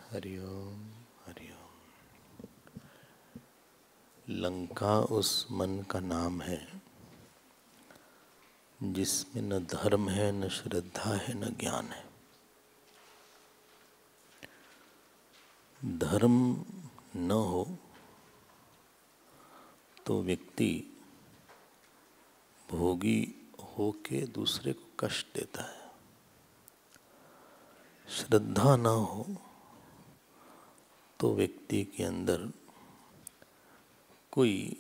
हरिओम हरिओम। लंका उस मन का नाम है जिसमें न धर्म है, न श्रद्धा है, न ज्ञान है। धर्म न हो तो व्यक्ति भोगी होके दूसरे को कष्ट देता है। श्रद्धा न हो तो व्यक्ति के अंदर कोई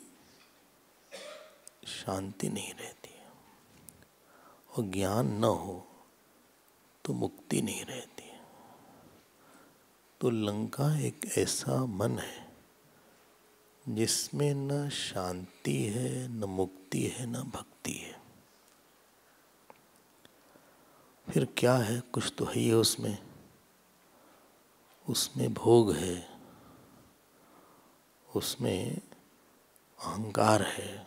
शांति नहीं रहती है, और ज्ञान न हो तो मुक्ति नहीं रहती है। तो लंका एक ऐसा मन है जिसमें न शांति है, न मुक्ति है, न भक्ति है। फिर क्या है? कुछ तो है ही उसमें। उसमें भोग है, उसमें अहंकार है,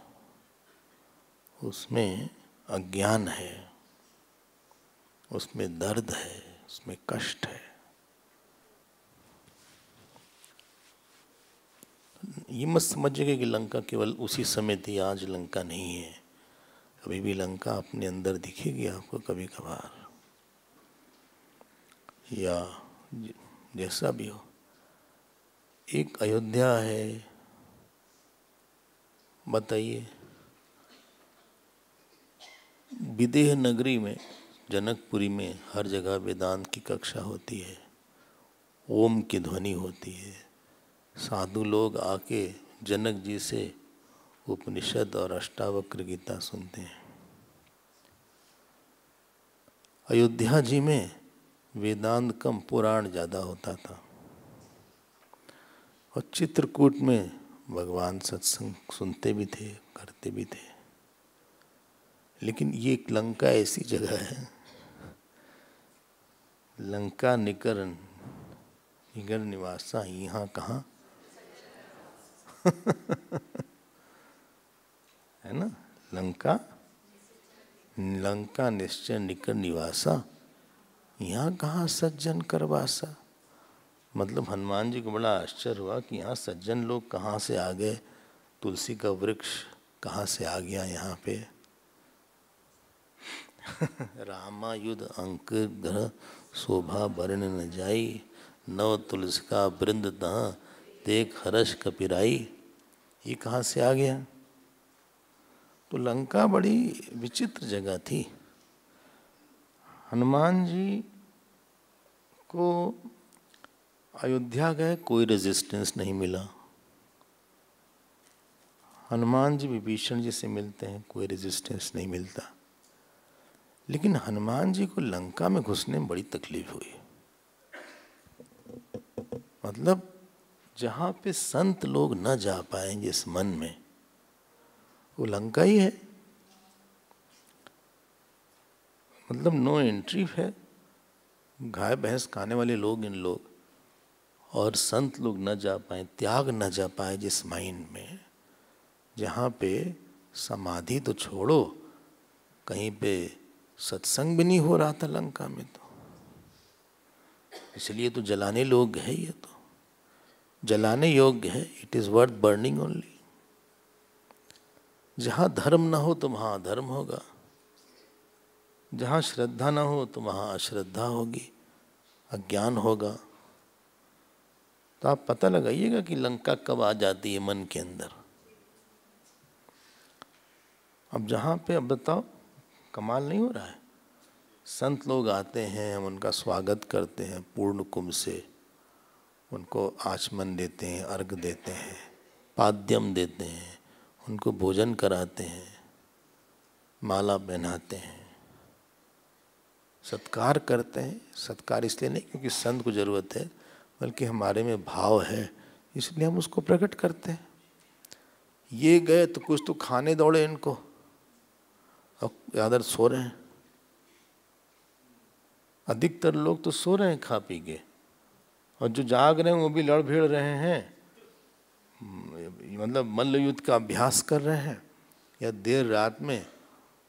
उसमें अज्ञान है, उसमें दर्द है, उसमें कष्ट है। ये मत समझिएगा कि लंका केवल उसी समय थी, आज लंका नहीं है। अभी भी लंका अपने अंदर दिखेगी आपको कभी कभार, या जैसा भी हो। एक अयोध्या है, बताइए, विदेह नगरी में, जनकपुरी में हर जगह वेदांत की कक्षा होती है, ओम की ध्वनि होती है। साधु लोग आके जनक जी से उपनिषद और अष्टावक्र गीता सुनते हैं। अयोध्या जी में वेदांत कम, पुराण ज़्यादा होता था। और चित्रकूट में भगवान सत्संग सुनते भी थे, करते भी थे। लेकिन ये एक लंका ऐसी जगह है, लंका निकर निवासा यहाँ कहाँ है ना। लंका निश्चय निकर निवासा, यहाँ कहाँ सज्जन करवासा। मतलब हनुमान जी को बड़ा आश्चर्य हुआ कि यहाँ सज्जन लोग कहाँ से आ गए, तुलसी का वृक्ष कहाँ से आ गया यहाँ पे। रामायुध अंक ग्रह शोभा वर्ण न जाई, नव तुलसी का वृंद तहाँ देख हर्ष कपिराई। ये कहाँ से आ गया? तो लंका बड़ी विचित्र जगह थी। हनुमान जी को अयोध्या गए, कोई रेजिस्टेंस नहीं मिला। हनुमान जी विभीषण जी से मिलते हैं, कोई रेजिस्टेंस नहीं मिलता। लेकिन हनुमान जी को लंका में घुसने में बड़ी तकलीफ हुई। मतलब जहाँ पे संत लोग न जा पाए जिस मन में, वो लंका ही है। मतलब नो एंट्री है। गाय भैंस खाने वाले लोग इन लोग, और संत लोग न जा पाए, त्याग न जा पाए जिस माइंड में, जहाँ पे समाधि तो छोड़ो, कहीं पे सत्संग भी नहीं हो रहा था लंका में। तो इसलिए तो जलाने लोग है, ये तो जलाने योग्य है। It is worth burning only. जहाँ धर्म ना हो तो वहाँ अधर्म होगा, जहाँ श्रद्धा ना हो तो वहाँ अश्रद्धा होगी, अज्ञान होगा। तो आप पता लगाइएगा कि लंका कब आ जाती है मन के अंदर। अब जहाँ पे, अब बताओ, कमाल नहीं हो रहा है। संत लोग आते हैं, हम उनका स्वागत करते हैं पूर्ण कुंभ से, उनको आचमन देते हैं, अर्घ देते हैं, पाद्यम देते हैं, उनको भोजन कराते हैं, माला पहनाते हैं, सत्कार करते हैं। सत्कार इसलिए नहीं क्योंकि संत को ज़रूरत है, बल्कि हमारे में भाव है, इसलिए हम उसको प्रकट करते हैं। ये गए तो कुछ तो खाने दौड़े इनको, और ज़्यादातर सो रहे हैं। अधिकतर लोग तो सो रहे हैं खा पी के, और जो जाग रहे हैं वो भी लड़ भिड़ रहे हैं, मतलब मल्ल युद्ध का अभ्यास कर रहे हैं, या देर रात में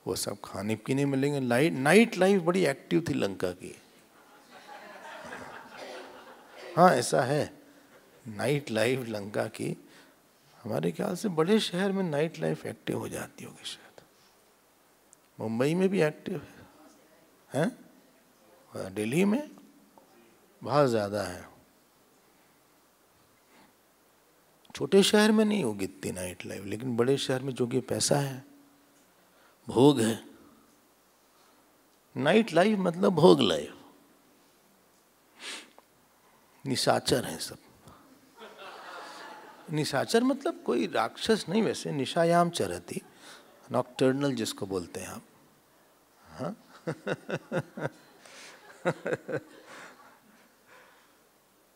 वो सब खाने पीने मिलेंगे। नाइट लाइफ बड़ी एक्टिव थी लंका की। हाँ ऐसा है, नाइट लाइफ लंका की हमारे ख्याल से बड़े शहर में नाइट लाइफ एक्टिव हो जाती होगी शायद। मुंबई में भी एक्टिव है, हैं? दिल्ली में बहुत ज़्यादा है। छोटे शहर में नहीं होगी इतनी नाइट लाइफ, लेकिन बड़े शहर में जो कि पैसा है, भोग है। नाइट लाइफ मतलब भोग लाइफ, निशाचर हैं सब। निशाचर मतलब कोई राक्षस नहीं, वैसे निशायाम चरती, नॉक्टर्नल जिसको बोलते हैं आप। हाँ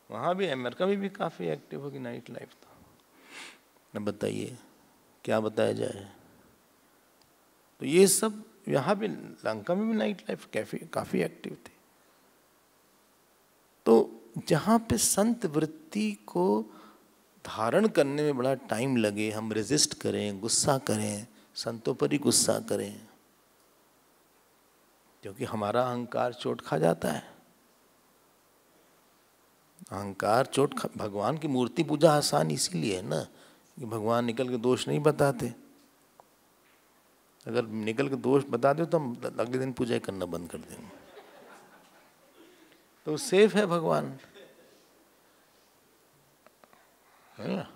वहाँ भी अमेरिका में भी काफ़ी एक्टिव होगी नाइट लाइफ। तो अब बताइए क्या बताया जाए। तो ये सब यहाँ भी, लंका में भी नाइट लाइफ काफ़ी एक्टिव थी। तो जहाँ पे संत वृत्ति को धारण करने में बड़ा टाइम लगे, हम रेजिस्ट करें, गुस्सा करें, संतों पर ही गुस्सा करें, क्योंकि हमारा अहंकार चोट खा जाता है। अहंकार भगवान की मूर्ति पूजा आसान इसीलिए है ना कि भगवान निकल के दोष नहीं बताते। अगर निकल के दोष बता दो तो हम अगले दिन पूजा करना बंद कर देंगे। तो सेफ है भगवान, है ना,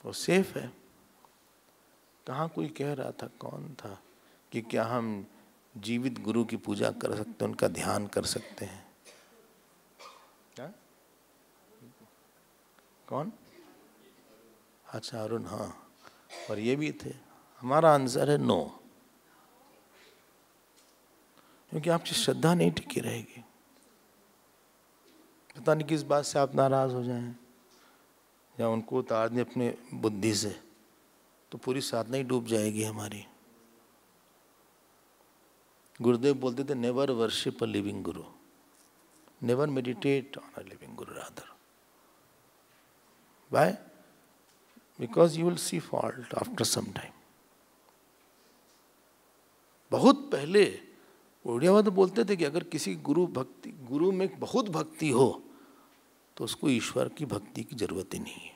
वो सेफ है। कहाँ कोई कह रहा था, कौन था, कि क्या हम जीवित गुरु की पूजा कर सकते हैं, उनका ध्यान कर सकते हैं? क्या? कौन? अच्छा अरुण, हाँ। और ये भी थे। हमारा आंसर है नो, क्योंकि आपकी श्रद्धा नहीं टिकी रहेगी। पता नहीं किस बात से आप नाराज हो जाएं या उनको उतार दें अपने बुद्धि से, तो पूरी साधना ही डूब जाएगी हमारी। गुरुदेव बोलते थे, never worship a living guru, never meditate on a living guru rather. Why? Because you will see fault after some time. बहुत पहले उड़ियावा तो बोलते थे कि अगर किसी गुरु में बहुत भक्ति हो तो उसको ईश्वर की भक्ति की जरूरत ही नहीं है।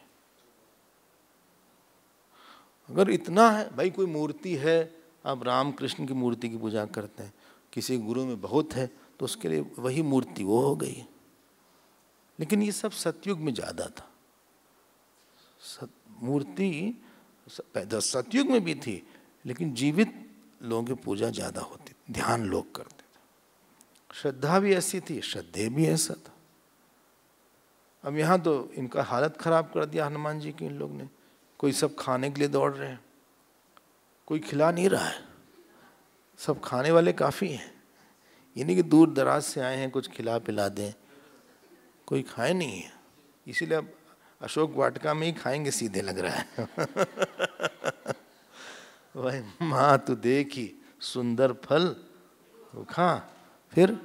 अगर इतना है भाई, कोई मूर्ति है, आप राम कृष्ण की मूर्ति की पूजा करते हैं, किसी गुरु में बहुत है तो उसके लिए वही मूर्ति वो हो गई। लेकिन ये सब सतयुग में ज्यादा था। मूर्ति सतयुग में भी थी, लेकिन जीवित लोगों की पूजा ज्यादा होती, ध्यान लोग करते थे। श्रद्धा भी ऐसी थी, श्रद्धेय भी ऐसा था। अब यहाँ तो इनका हालत खराब कर दिया हनुमान जी की इन लोग ने। कोई सब खाने के लिए दौड़ रहे हैं, कोई खिला नहीं रहा है। सब खाने वाले काफ़ी हैं, ये नहीं कि दूर दराज से आए हैं कुछ खिला पिला दें, कोई खाए नहीं है। इसीलिए अब अशोक वाटिका में ही खाएंगे सीधे लग रहा है। वही माँ तू देखी सुंदर फल वो खा, फिर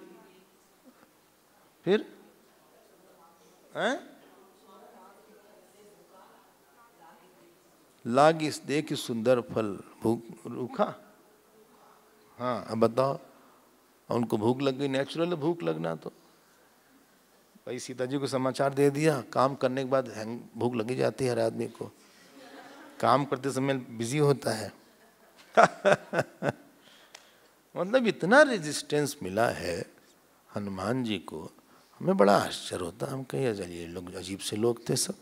हैं? लागिस देखी सुंदर फल भूख रूखा। हाँ अब बताओ, उनको भूख लग गई, नेचुरल भूख लगना। तो भाई सीता जी को समाचार दे दिया, काम करने के बाद भूख लगी जाती है हर आदमी को, काम करते समय बिजी होता है। मतलब इतना रेजिस्टेंस मिला है हनुमान जी को, हमें बड़ा आश्चर्य होता है। हम कहीं ये लोग अजीब से लोग थे सब।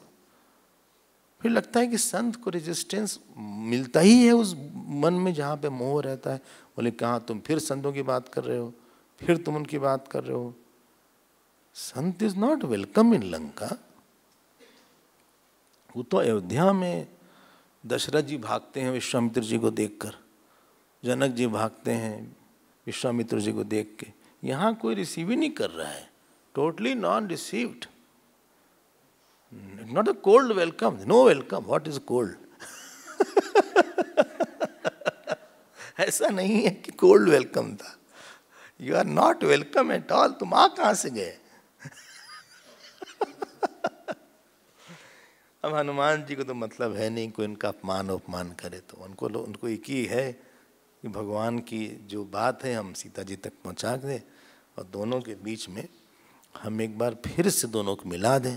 फिर लगता है कि संत को रेजिस्टेंस मिलता ही है उस मन में जहाँ पे मोह रहता है। बोले कहाँ तुम फिर संतों की बात कर रहे हो, फिर तुम उनकी बात कर रहे हो। संत is not welcome in Lanka. वो तो अयोध्या में दशरथ जी भागते हैं विश्वामित्र जी को देखकर, जनक जी भागते हैं विश्वामित्र जी को देख के। यहाँ कोई रिसीव ही नहीं कर रहा है, totally non received. Not a cold welcome, no welcome. What is cold? ऐसा नहीं है कि कोल्ड वेलकम था। You are not welcome at all. तुम आ कहाँ से गए? अब हनुमान जी को तो मतलब है नहीं कोई इनका अपमान करे, तो उनको एक ही है कि भगवान की जो बात है हम सीता जी तक पहुँचा दें और दोनों के बीच में हम एक बार फिर से दोनों को मिला दें।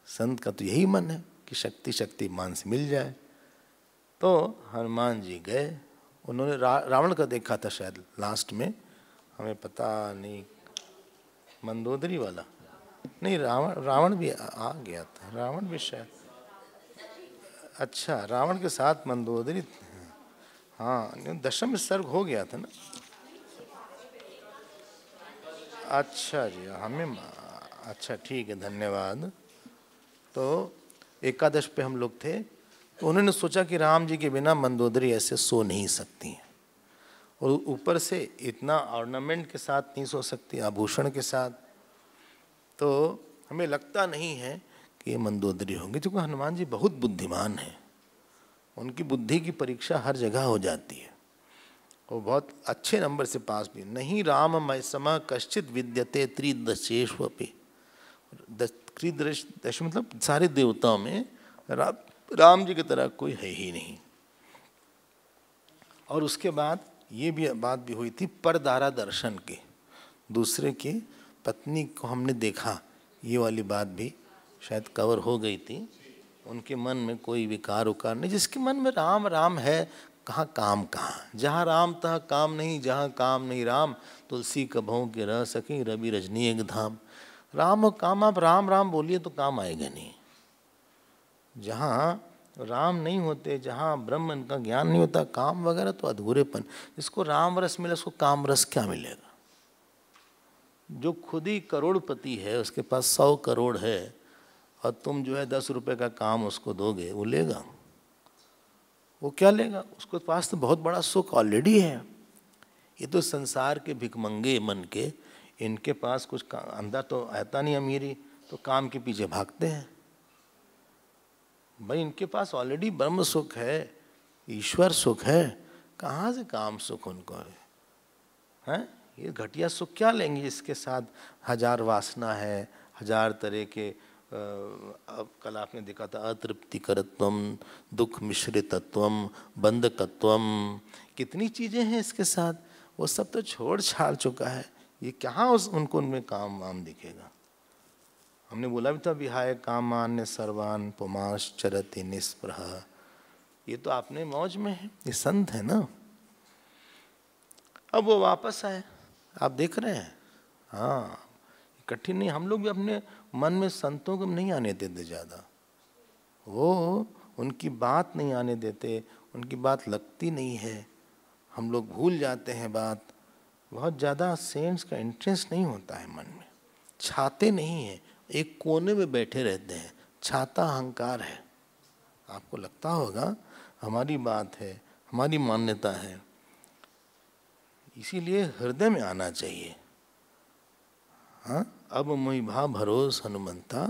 संत का तो यही मन है कि शक्ति शक्तिमान से मिल जाए। तो हनुमान जी गए, उन्होंने रावण का देखा था शायद लास्ट में, हमें पता नहीं, मंदोदरी वाला नहीं, रावण भी आ गया था, रावण भी शायद, अच्छा रावण के साथ मंदोदरी, हाँ दशम सर्ग हो गया था ना। अच्छा जी, हमें अच्छा ठीक है, धन्यवाद। तो एकादश पे हम लोग थे, तो उन्होंने सोचा कि राम जी के बिना मंदोदरी ऐसे सो नहीं सकती हैं, और ऊपर से इतना ऑर्नामेंट के साथ नहीं सो सकती, आभूषण के साथ। तो हमें लगता नहीं है कि ये मंदोदरी होंगे, क्योंकि हनुमान जी बहुत बुद्धिमान हैं, उनकी बुद्धि की परीक्षा हर जगह हो जाती है, वो बहुत अच्छे नंबर से पास भी। नहीं राम मय सम कश्चित विद्यते त्रिदशेष्वपि, त्रिदश मतलब सारे देवताओं में राम जी की तरह कोई है ही नहीं। और उसके बाद ये भी बात भी हुई थी परदारा दर्शन की, दूसरे की पत्नी को हमने देखा, ये वाली बात भी शायद कवर हो गई थी। उनके मन में कोई विकार उकार नहीं, जिसके मन में राम राम है, कहाँ काम कहाँ, जहाँ राम तहाँ काम नहीं, जहाँ काम नहीं राम, तुलसी कभों के रह सके रवि रजनी एक धाम। राम और काम, आप राम राम बोलिए तो काम आएगा नहीं। जहाँ राम नहीं होते, जहाँ ब्रह्म का ज्ञान नहीं होता, काम वगैरह तो अधूरेपन। जिसको राम रस मिले उसको काम रस क्या मिलेगा? जो खुद ही करोड़पति है, उसके पास 100 करोड़ है, और तुम जो है 10 रुपए का काम उसको दोगे, वो लेगा? वो क्या लेगा? उसके पास तो बहुत बड़ा सुख ऑलरेडी है। ये तो संसार के भिखमंगे मन के, इनके पास कुछ अंदर तो आता नहीं अमीरी, तो काम के पीछे भागते हैं। भाई इनके पास ऑलरेडी ब्रह्म सुख है, ईश्वर सुख है, कहाँ से काम सुख उनको है? ये घटिया सुख क्या लेंगे? इसके साथ 1000 वासना है, 1000 तरह के अब कल आपने देखा था अतृप्तिकरत्वम, दुख मिश्रितत्वम, बंधकत्वम, कितनी चीज़ें हैं इसके साथ। वो सब तो छोड़ छाड़ चुका है, ये कहाँ उनको उनमें काम वाम दिखेगा। हमने बोला भी था विहाय कामान्य सर्वान पुमांस चरति निस्पृह, ये तो आपने मौज में है, ये संत है ना। अब वो वापस आए, आप देख रहे हैं। हाँ कठिन नहीं, हम लोग भी अपने मन में संतों को नहीं आने देते ज़्यादा, वो उनकी बात नहीं आने देते, उनकी बात लगती नहीं है, हम लोग भूल जाते हैं बात। बहुत ज़्यादा सेंट्स का इंटरेस्ट नहीं होता है मन में, छाते नहीं हैं, एक कोने में बैठे रहते हैं, छाता अहंकार है। आपको लगता होगा हमारी बात है, हमारी मान्यता है, इसीलिए हृदय में आना चाहिए। हाँ अब मुई भा भरोस हनुमंता,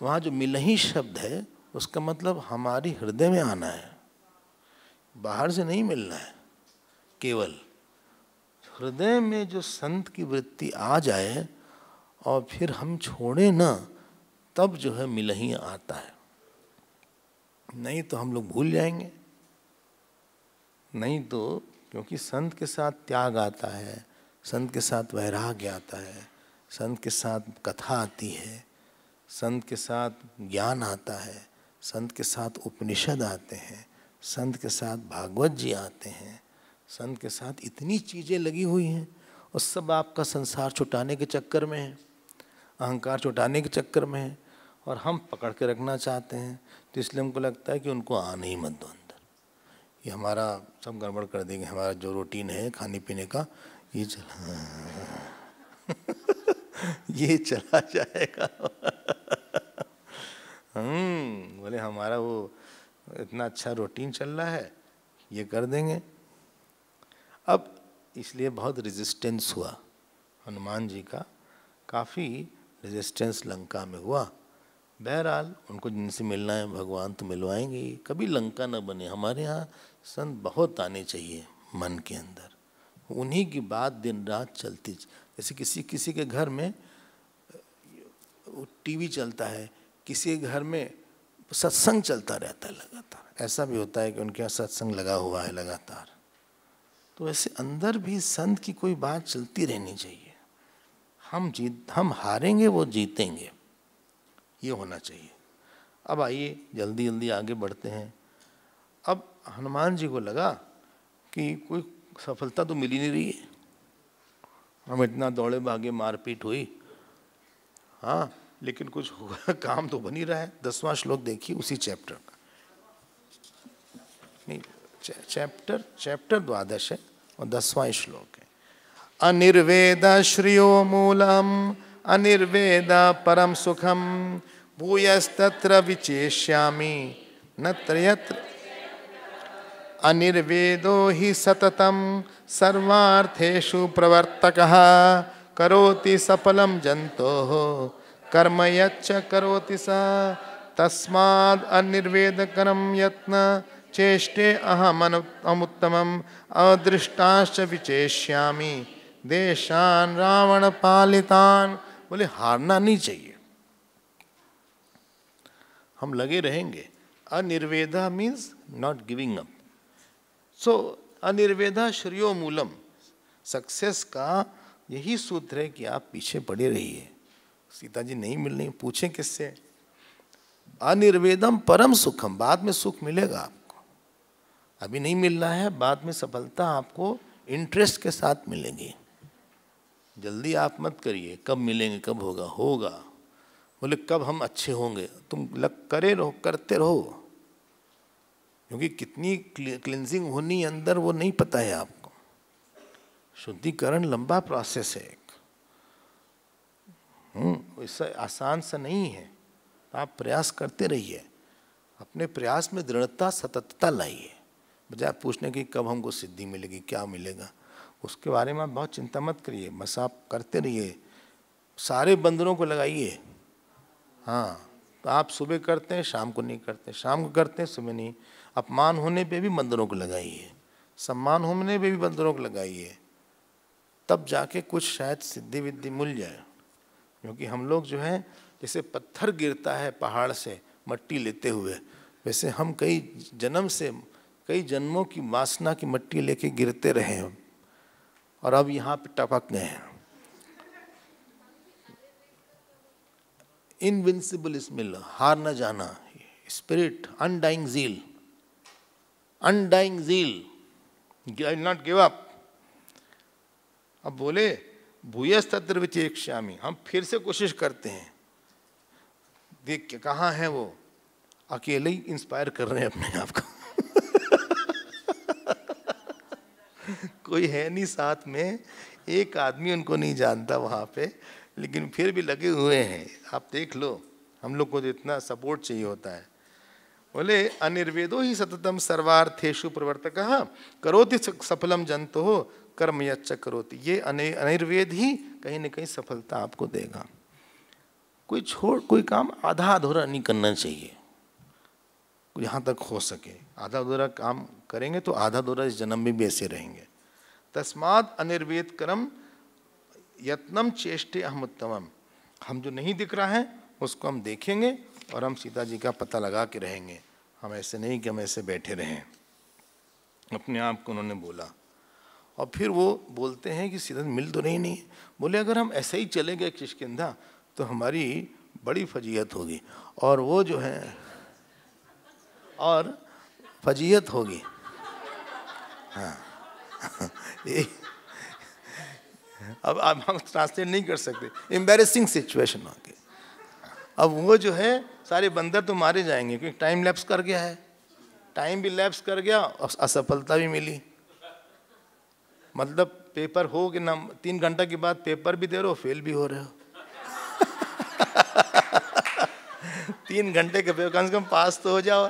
वहाँ जो मिलही शब्द है उसका मतलब हमारी हृदय में आना है, बाहर से नहीं मिलना है। केवल हृदय में जो संत की वृत्ति आ जाए और फिर हम छोड़े ना, तब जो है मिलही आता है, नहीं तो हम लोग भूल जाएंगे। नहीं तो क्योंकि संत के साथ त्याग आता है, संत के साथ वैराग्य आता है, संत के साथ कथा आती है, संत के साथ ज्ञान आता है, संत के साथ उपनिषद आते हैं, संत के साथ भागवत जी आते हैं, संत के साथ इतनी चीज़ें लगी हुई हैं, और सब आपका संसार छुटाने के चक्कर में है, अहंकार छुटाने के चक्कर में है, और हम पकड़ के रखना चाहते हैं। तो इसलिए हमको लगता है कि उनको आने ही मत दो अंदर, ये हमारा सब गड़बड़ कर देंगे, हमारा जो रूटीन है खाने पीने का ये चला ये चला जाएगा। बोले हमारा वो इतना अच्छा रूटीन चल रहा है, ये कर देंगे। अब इसलिए बहुत रेजिस्टेंस हुआ हनुमान जी का, काफ़ी रेजिस्टेंस लंका में हुआ। बहरहाल उनको जिनसे मिलना है भगवान तो मिलवाएंगे ही, कभी लंका न बने। हमारे यहाँ संत बहुत आने चाहिए मन के अंदर, उन्हीं की बात दिन रात चलती। जैसे किसी के घर में टीवी चलता है, किसी के घर में सत्संग चलता रहता है लगातार, ऐसा भी होता है कि उनके यहाँ सत्संग लगा हुआ है लगातार। तो वैसे अंदर भी संत की कोई बात चलती रहनी चाहिए। हम हारेंगे, वो जीतेंगे, ये होना चाहिए। अब आइए जल्दी जल्दी आगे बढ़ते हैं। अब हनुमान जी को लगा कि कोई सफलता तो मिल ही नहीं रही है, हम इतना दौड़े भागे, मारपीट हुई, हाँ, लेकिन कुछ हुआ, काम तो बन ही रहा है। 10वां श्लोक देखिए उसी चैप्टर का, नहीं चैप्टर 12 है और 10वां श्लोक है। अनिर्वेद श्रियो मूलम अनिर्वेद परम सुखम भूयस्तत्र विचेष्यामि नत्र यत्र अनिर्वेदो हि सततम सर्वार्थेषु प्रवर्तकः करोति सफलम जन्तोः कर्म यच्च करोति स तस्माद् अनिर्वेदकरं यत्न चेष्टे अहमनुत्तमम् अदृष्टाश्च विचेष्यामि देशान रावण पालितान। बोले हारना नहीं चाहिए, हम लगे रहेंगे। अनिर्वेदा मीन्स नॉट गिविंग अप। सो अनिर्वेदा श्रेयो मूलम, सक्सेस का यही सूत्र है कि आप पीछे पड़े रहिए। सीता जी नहीं मिल रही, पूछें किससे? अनिर्वेदम परम सुखम, बाद में सुख मिलेगा आपको, अभी नहीं मिल रहा है, बाद में सफलता आपको इंटरेस्ट के साथ मिलेगी। जल्दी आप मत करिए, कब मिलेंगे, कब होगा, होगा। बोले कब हम अच्छे होंगे, तुम करे रहो, करते रहो, क्योंकि कितनी क्लिनजिंग होनी अंदर वो नहीं पता है आपको। शुद्धिकरण लंबा प्रोसेस है एक, इससे आसान सा नहीं है। आप प्रयास करते रहिए, अपने प्रयास में दृढ़ता सततता लाइए, बजाय पूछने की कब हमको सिद्धि मिलेगी, क्या मिलेगा, उसके बारे में आप बहुत चिंता मत करिए। बस आप करते रहिए, सारे बंदरों को लगाइए। हाँ, तो आप सुबह करते हैं, शाम को नहीं करते, शाम को करते हैं, सुबह नहीं। अपमान होने पे भी बंदरों को लगाइए, सम्मान होने पे भी बंदरों को लगाइए, तब जाके कुछ शायद सिद्धि विद्धि मिल जाए। क्योंकि हम लोग जो है, जैसे पत्थर गिरता है पहाड़ से मट्टी लेते हुए, वैसे हम कई जन्मों की वासना की मट्टी लेके गिरते रहे हैं और अब यहाँ पे टपक गए हैं। इनविंसिबल स्मिल, हार न जाना, spirit, undying zeal, I not give up. अब बोले भूयस्तत्र विचेक्ष्यामि, हम फिर से कोशिश करते हैं, देख के कहाँ है वो, अकेले ही इंस्पायर कर रहे हैं अपने आप को कोई है नहीं साथ में, एक आदमी उनको नहीं जानता वहाँ पे, लेकिन फिर भी लगे हुए हैं। आप देख लो, हम लोग को इतना सपोर्ट चाहिए होता है। बोले अनिर्वेदो ही सततम सर्वार्थेषु प्रवर्तकः करोति सफलम जन्तोः कर्म यच्च करोति। ये अनिर्वेद ही कहीं न कहीं सफलता आपको देगा। कोई काम आधा अधूरा नहीं करना चाहिए, यहाँ तक हो सके। आधा अधूरा काम करेंगे तो आधा अधूरा इस जन्म में भी ऐसे रहेंगे। तस्माद अनिर्वेद कर्म यत्नम चेष्टे अहमुत्तमम, हम जो नहीं दिख रहा है उसको हम देखेंगे और हम सीता जी का पता लगा के रहेंगे। हम ऐसे नहीं कि हम ऐसे बैठे रहें, अपने आप को उन्होंने बोला। और फिर वो बोलते हैं कि सीता मिल तो नहीं। बोले अगर हम ऐसे ही चले गए किष्किंधा तो हमारी बड़ी फजीहत होगी, और वो जो है और फजीहत होगी। हाँ अब हम ट्रांसलेट नहीं कर सकते, एम्बैरेसिंग सिचुएशन हो गई। अब वो जो है सारे बंदर तो मारे जाएंगे क्योंकि टाइम लैप्स कर गया है, टाइम भी लैप्स कर गया और असफलता भी मिली। मतलब पेपर हो कि ना, 3 घंटा के बाद पेपर भी दे रहे हो, फेल भी हो रहे हो 3 घंटे के पेपर, कम से कम पास तो हो जाओ।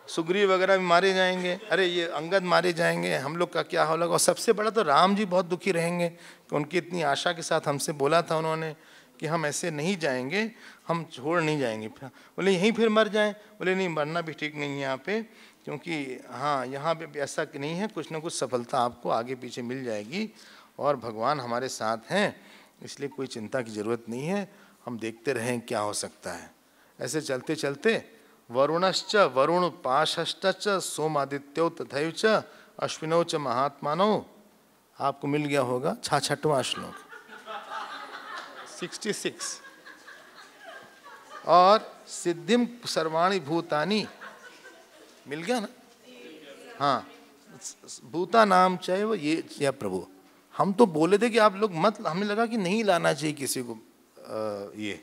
सुग्रीव वगैरह भी मारे जाएंगे, अरे ये अंगद मारे जाएंगे, हम लोग का क्या होगा। और सबसे बड़ा तो राम जी बहुत दुखी रहेंगे कि उनकी इतनी आशा के साथ हमसे बोला था उन्होंने कि हम ऐसे नहीं जाएंगे, हम छोड़ नहीं जाएंगे। बोले यहीं फिर मर जाएं। बोले नहीं, मरना भी ठीक नहीं है यहाँ पे, क्योंकि हाँ यहाँ पे ऐसा नहीं है, कुछ ना कुछ सफलता आपको आगे पीछे मिल जाएगी और भगवान हमारे साथ हैं, इसलिए कोई चिंता की ज़रूरत नहीं है, हम देखते रहें क्या हो सकता है। ऐसे चलते चलते वरुणश्च वरुण पाशश्च सोमादित्यो तथैव च अश्विनौ च महात्मानो, आपको मिल गया होगा 66वां श्लोक 66। और सिद्धिम सर्वाणि भूतानि मिल गया ना? हाँ, भूता नाम चाहे वो ये या प्रभु। हम तो बोले थे कि आप लोग मत, हमें लगा कि नहीं लाना चाहिए किसी को ये,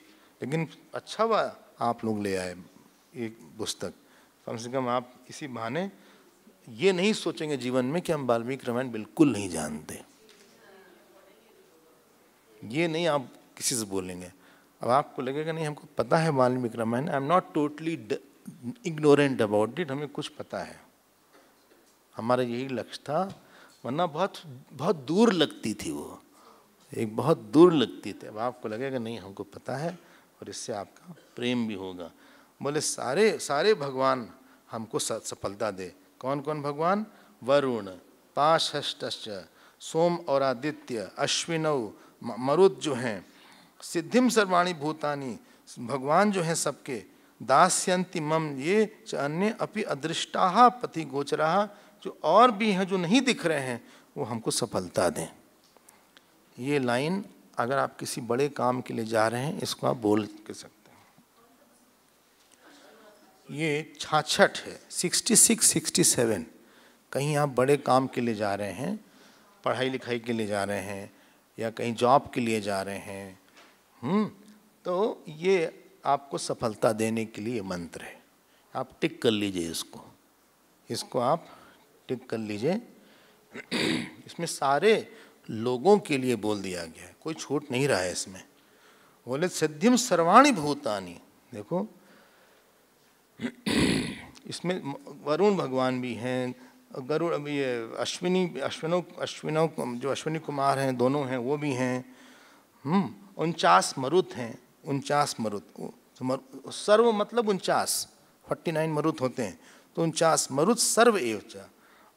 लेकिन अच्छा हुआ आप लोग ले आए ये पुस्तक। कम से कम आप इसी बहाने ये नहीं सोचेंगे जीवन में कि हम वाल्मीकि रामायण बिल्कुल नहीं जानते। ये नहीं आप किसी से बोलेंगे। अब आपको लगेगा नहीं हमको पता है Valmiki Ramayana, I am not totally ignorant about it, हमें कुछ पता है। हमारा यही लक्ष्य था, वरना बहुत बहुत दूर लगती थी वो, एक बहुत दूर लगती थी। अब आपको लगेगा नहीं हमको पता है, और इससे आपका प्रेम भी होगा। बोले सारे सारे भगवान हमको सफलता दे। कौन कौन भगवान? वरुण, पाशष्टश्च, सोम और आदित्य, अश्विनौ, मरुत जो हैं, सिद्धिम सर्वाणि भूतानि, भगवान जो हैं सबके, दास्यन्ति मम ये च अन्य अपि अदृष्टाः पति गोचराः, जो और भी हैं जो नहीं दिख रहे हैं वो हमको सफलता दें। ये लाइन अगर आप किसी बड़े काम के लिए जा रहे हैं, इसको आप बोल के सकते हैं। ये 66 है, 66, 67। कहीं आप बड़े काम के लिए जा रहे हैं, पढ़ाई लिखाई के लिए जा रहे हैं, या कहीं जॉब के लिए जा रहे हैं, तो ये आपको सफलता देने के लिए मंत्र है। आप टिक कर लीजिए इसको आप टिक कर लीजिए। इसमें सारे लोगों के लिए बोल दिया गया है, कोई छूट नहीं रहा है इसमें। बोले सिद्धिम सर्वाणि भूतानि, देखो इसमें वरुण भगवान भी हैं, गरुड़, ये अश्विनों जो अश्विनी कुमार हैं दोनों हैं वो भी हैं। 49 मरुत हैं, 49 मरुत, सर्व मतलब 49 मरुत होते हैं, तो 49 मरुत सर्व एवच।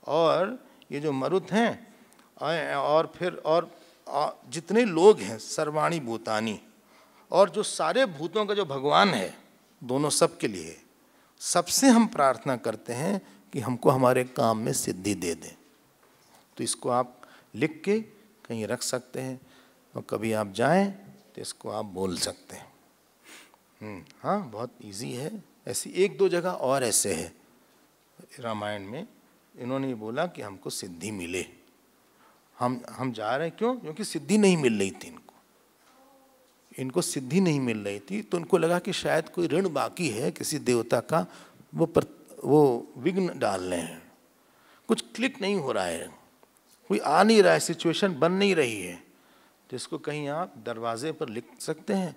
और ये जो मरुत हैं और फिर और जितने लोग हैं, सर्वाणि भूतानि, और जो सारे भूतों का जो भगवान है, दोनों सब के लिए सबसे हम प्रार्थना करते हैं कि हमको हमारे काम में सिद्धि दे दें। तो इसको आप लिख के कहीं रख सकते हैं, और कभी आप जाएं तो इसको आप बोल सकते हैं। हाँ, बहुत इजी है। ऐसी एक दो जगह और ऐसे है रामायण में, इन्होंने ये बोला कि हमको सिद्धि मिले। हम जा रहे हैं क्यों? क्योंकि सिद्धि नहीं मिल रही थी इनको सिद्धि नहीं मिल रही थी, तो उनको लगा कि शायद कोई ऋण बाकी है किसी देवता का, वो विघ्न डाल रहे हैं, कुछ क्लिक नहीं हो रहा है, कोई आ नहीं रहा है, सिचुएशन बन नहीं रही है। तो इसको कहीं आप दरवाजे पर लिख सकते हैं,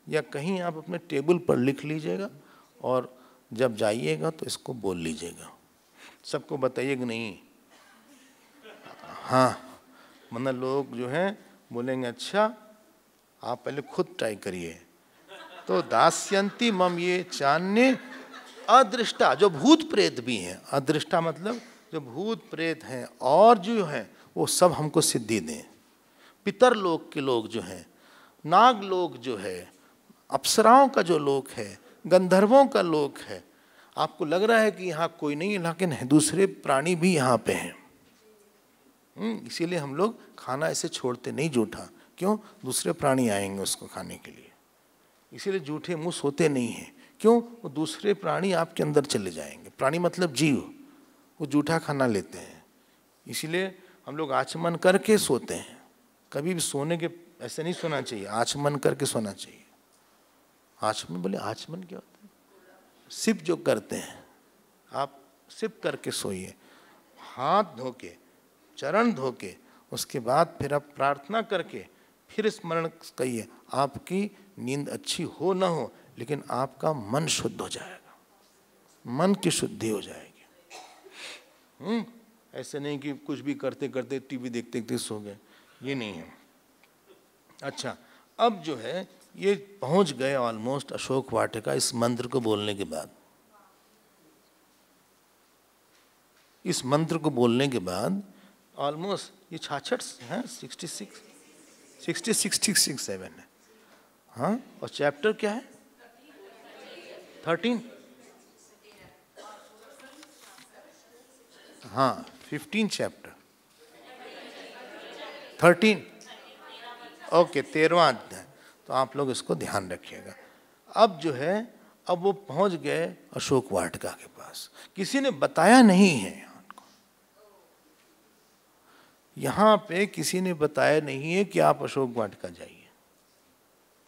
या कहीं आप अपने टेबल पर लिख लीजिएगा, और जब जाइएगा तो इसको बोल लीजिएगा। सबको बताइएगा नहीं, हाँ, मतलब लोग जो हैं बोलेंगे अच्छा आप पहले खुद ट्राई करिए। तो दास्यन्ति मम ये चान्य अदृष्टा, जो भूत प्रेत भी हैं, अदृष्टा मतलब जो भूत प्रेत हैं और जो हैं वो सब हमको सिद्धि दें। पितर लोक के लोग जो हैं, नाग लोक जो है, अप्सराओं का जो लोक है, गंधर्वों का लोक है। आपको लग रहा है कि यहाँ कोई नहीं है, लेकिन दूसरे प्राणी भी यहाँ पे हैं। इसीलिए हम लोग खाना ऐसे छोड़ते नहीं जूठा, क्यों? दूसरे प्राणी आएंगे उसको खाने के लिए, इसीलिए जूठे मुंह सोते नहीं हैं। क्यों? वो दूसरे प्राणी आपके अंदर चले जाएंगे। प्राणी मतलब जीव, वो जूठा खाना लेते हैं, इसीलिए हम लोग आचमन करके सोते हैं। कभी भी सोने के ऐसे नहीं सोना चाहिए, आचमन करके सोना चाहिए। आचमन, बोले आचमन क्या होता है? सिप जो करते हैं, आप सिप करके सोइए, हाथ धो के, चरण धो के, उसके बाद फिर आप प्रार्थना करके फिर स्मरण करिए। आपकी नींद अच्छी हो ना हो, लेकिन आपका मन शुद्ध हो जाएगा, मन की शुद्धि हो जाएगी। ऐसे नहीं कि कुछ भी करते करते टीवी देखते देखते सो गए, ये नहीं है। अच्छा, अब जो है ये पहुंच गए ऑलमोस्ट अशोक वाटिका। इस मंत्र को बोलने के बाद, इस मंत्र को बोलने के बाद ऑलमोस्ट ये 66 है, 66, 67 है। हाँ, और चैप्टर क्या है? 13। हाँ, 15 चैप्टर, 13, ओके 13वां अध्याय। तो आप लोग इसको ध्यान रखिएगा। अब जो है, अब वो पहुंच गए अशोक वाटिका के पास। किसी ने बताया नहीं है उनको, यहाँ पे किसी ने बताया नहीं है कि आप अशोक वाटिका जाइए।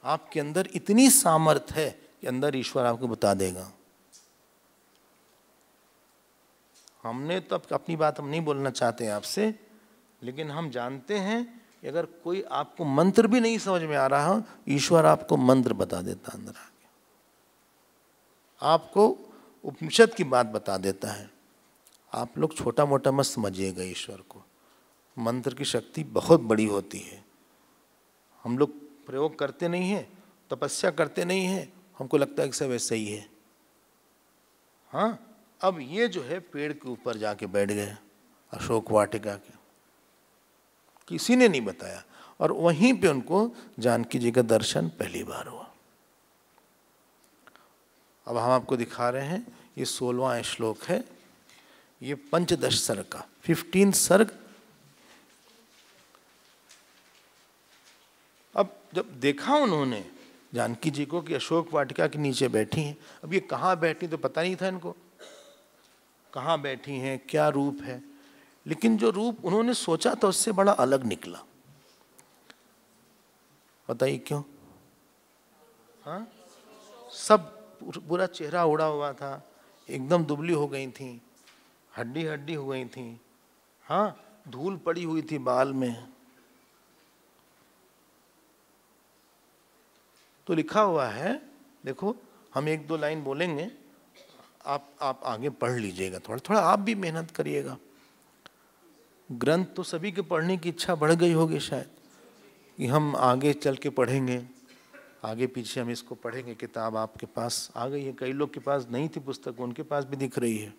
आपके अंदर इतनी सामर्थ है कि अंदर ईश्वर आपको बता देगा। हमने तो अपनी बात हम नहीं बोलना चाहते हैं आपसे, लेकिन हम जानते हैं कि अगर कोई आपको मंत्र भी नहीं समझ में आ रहा हो, ईश्वर आपको मंत्र बता देता अंदर आके, आपको उपनिषद की बात बता देता है। आप लोग छोटा मोटा मत समझिएगा ईश्वर को, मंत्र की शक्ति बहुत बड़ी होती है। हम लोग प्रयोग करते नहीं हैं, तपस्या करते नहीं हैं, हमको लगता है कि सब ऐसा ही है। हाँ, अब ये जो है पेड़ के ऊपर जाके बैठ गए अशोक वाटिका के, किसी ने नहीं बताया, और वहीं पे उनको जानकी जी का दर्शन पहली बार हुआ। अब हम आपको दिखा रहे हैं, ये 16वां श्लोक है, ये पंचदश सर्ग का 15 सर्ग। अब जब देखा उन्होंने जानकी जी को कि अशोक वाटिका के नीचे बैठी हैं, अब ये कहाँ बैठी तो पता नहीं था इनको, कहाँ बैठी हैं, क्या रूप है, लेकिन जो रूप उन्होंने सोचा था उससे बड़ा अलग निकला। बताइए क्यों? हाँ, सब पूरा चेहरा उड़ा हुआ था, एकदम दुबली हो गई थी, हड्डी हड्डी हो गई थी। हाँ, धूल पड़ी हुई थी बाल में। तो लिखा हुआ है, देखो हम 1-2 लाइन बोलेंगे, आप आगे पढ़ लीजिएगा, थोड़ा थोड़ा आप भी मेहनत करिएगा। ग्रंथ तो सभी के पढ़ने की इच्छा बढ़ गई होगी शायद, कि हम आगे चल के पढ़ेंगे, आगे पीछे हम इसको पढ़ेंगे। किताब आपके पास आ गई है, कई लोग के पास नहीं थी पुस्तक, उनके पास भी दिख रही है।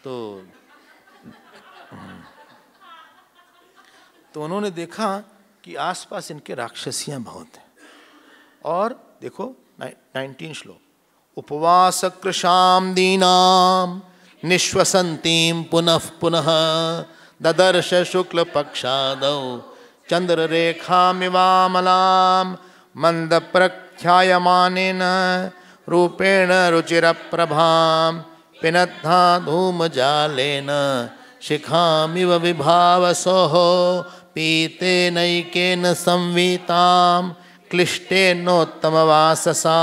तो उन्होंने देखा कि आसपास इनके राक्षसियां बहुत हैं। और देखो 19 श्लोक, उपवास कृशाम दीनाम निश्वसंतीम पुनः पुनः ददर्श शुक्ल पक्षादौ चंद्र रेखामिवामलाम मंद प्रख्यायमानेन रूपेण रुचिर प्रभाम पिनद्धा धूम जालेन शिखामिव विभावसोः पीतेनैकेन संवीताम क्लिष्टेनोत्तम वाससा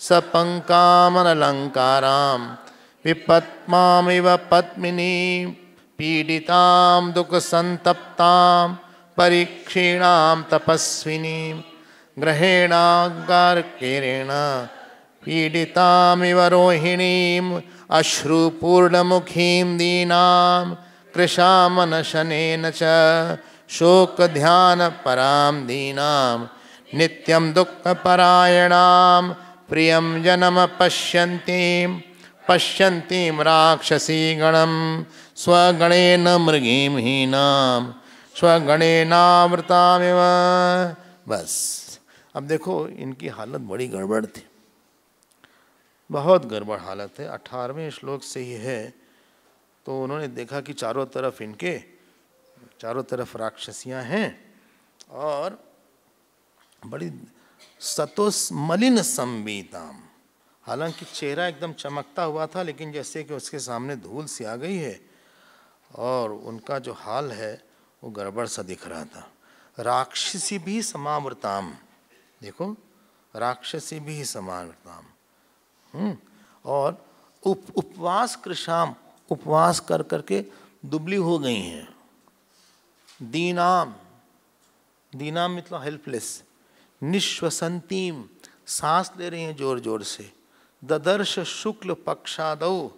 सपंकामनलंकारां विपत्मामिव पद्मिनीं पीडितां दुःखसंतप्तां परीक्षीणां तपस्विनीं ग्रहेणागारकेरेण पीडितामिव रोहिणीं अश्रुपूर्णमुखीं दीनां कृशामनशनेन च शोकध्यानपरां दीनां नित्यं दुःखपरायणां प्रियं जनम पश्यन्तीं राक्षसीगणं स्वगणेन मृगीं हीनां स्वगणेनावृतामिव। बस अब देखो इनकी हालत बड़ी गड़बड़ थी, बहुत गड़बड़ हालत है। 18वें श्लोक से ही है। तो उन्होंने देखा कि चारों तरफ राक्षसियां हैं और बड़ी सतोष मलिन संवीताम, हालांकि चेहरा एकदम चमकता हुआ था, लेकिन जैसे कि उसके सामने धूल सी आ गई है और उनका जो हाल है वो गड़बड़ सा दिख रहा था। राक्षसी भी समावृताम, देखो राक्षसी भी समावृताम, और उपवास कृशाम, उपवास कर करके दुबली हो गई हैं। दीनाम, दीनाम मतलब हेल्पलेस। निश्वसंतीम, सांस ले रही हैं जोर जोर से। ददर्श शुक्ल पक्षादौ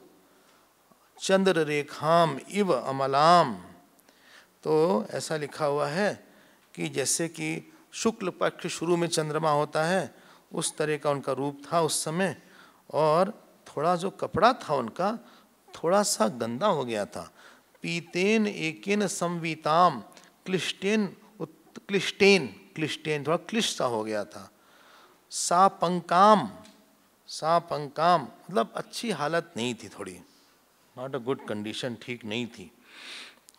चंद्र रेखाम इव अमलाम, तो ऐसा लिखा हुआ है कि जैसे कि शुक्ल पक्ष शुरू में चंद्रमा होता है, उस तरह का उनका रूप था उस समय। और थोड़ा जो कपड़ा था उनका थोड़ा सा गंदा हो गया था। पीतेन एकेन संवीताम, क्लिष्टेन थोड़ा क्लिष्ट सा हो गया था। सा पंकाम मतलब अच्छी हालत नहीं थी थोड़ी। नॉट अ गुड कंडीशन, ठीक नहीं थी।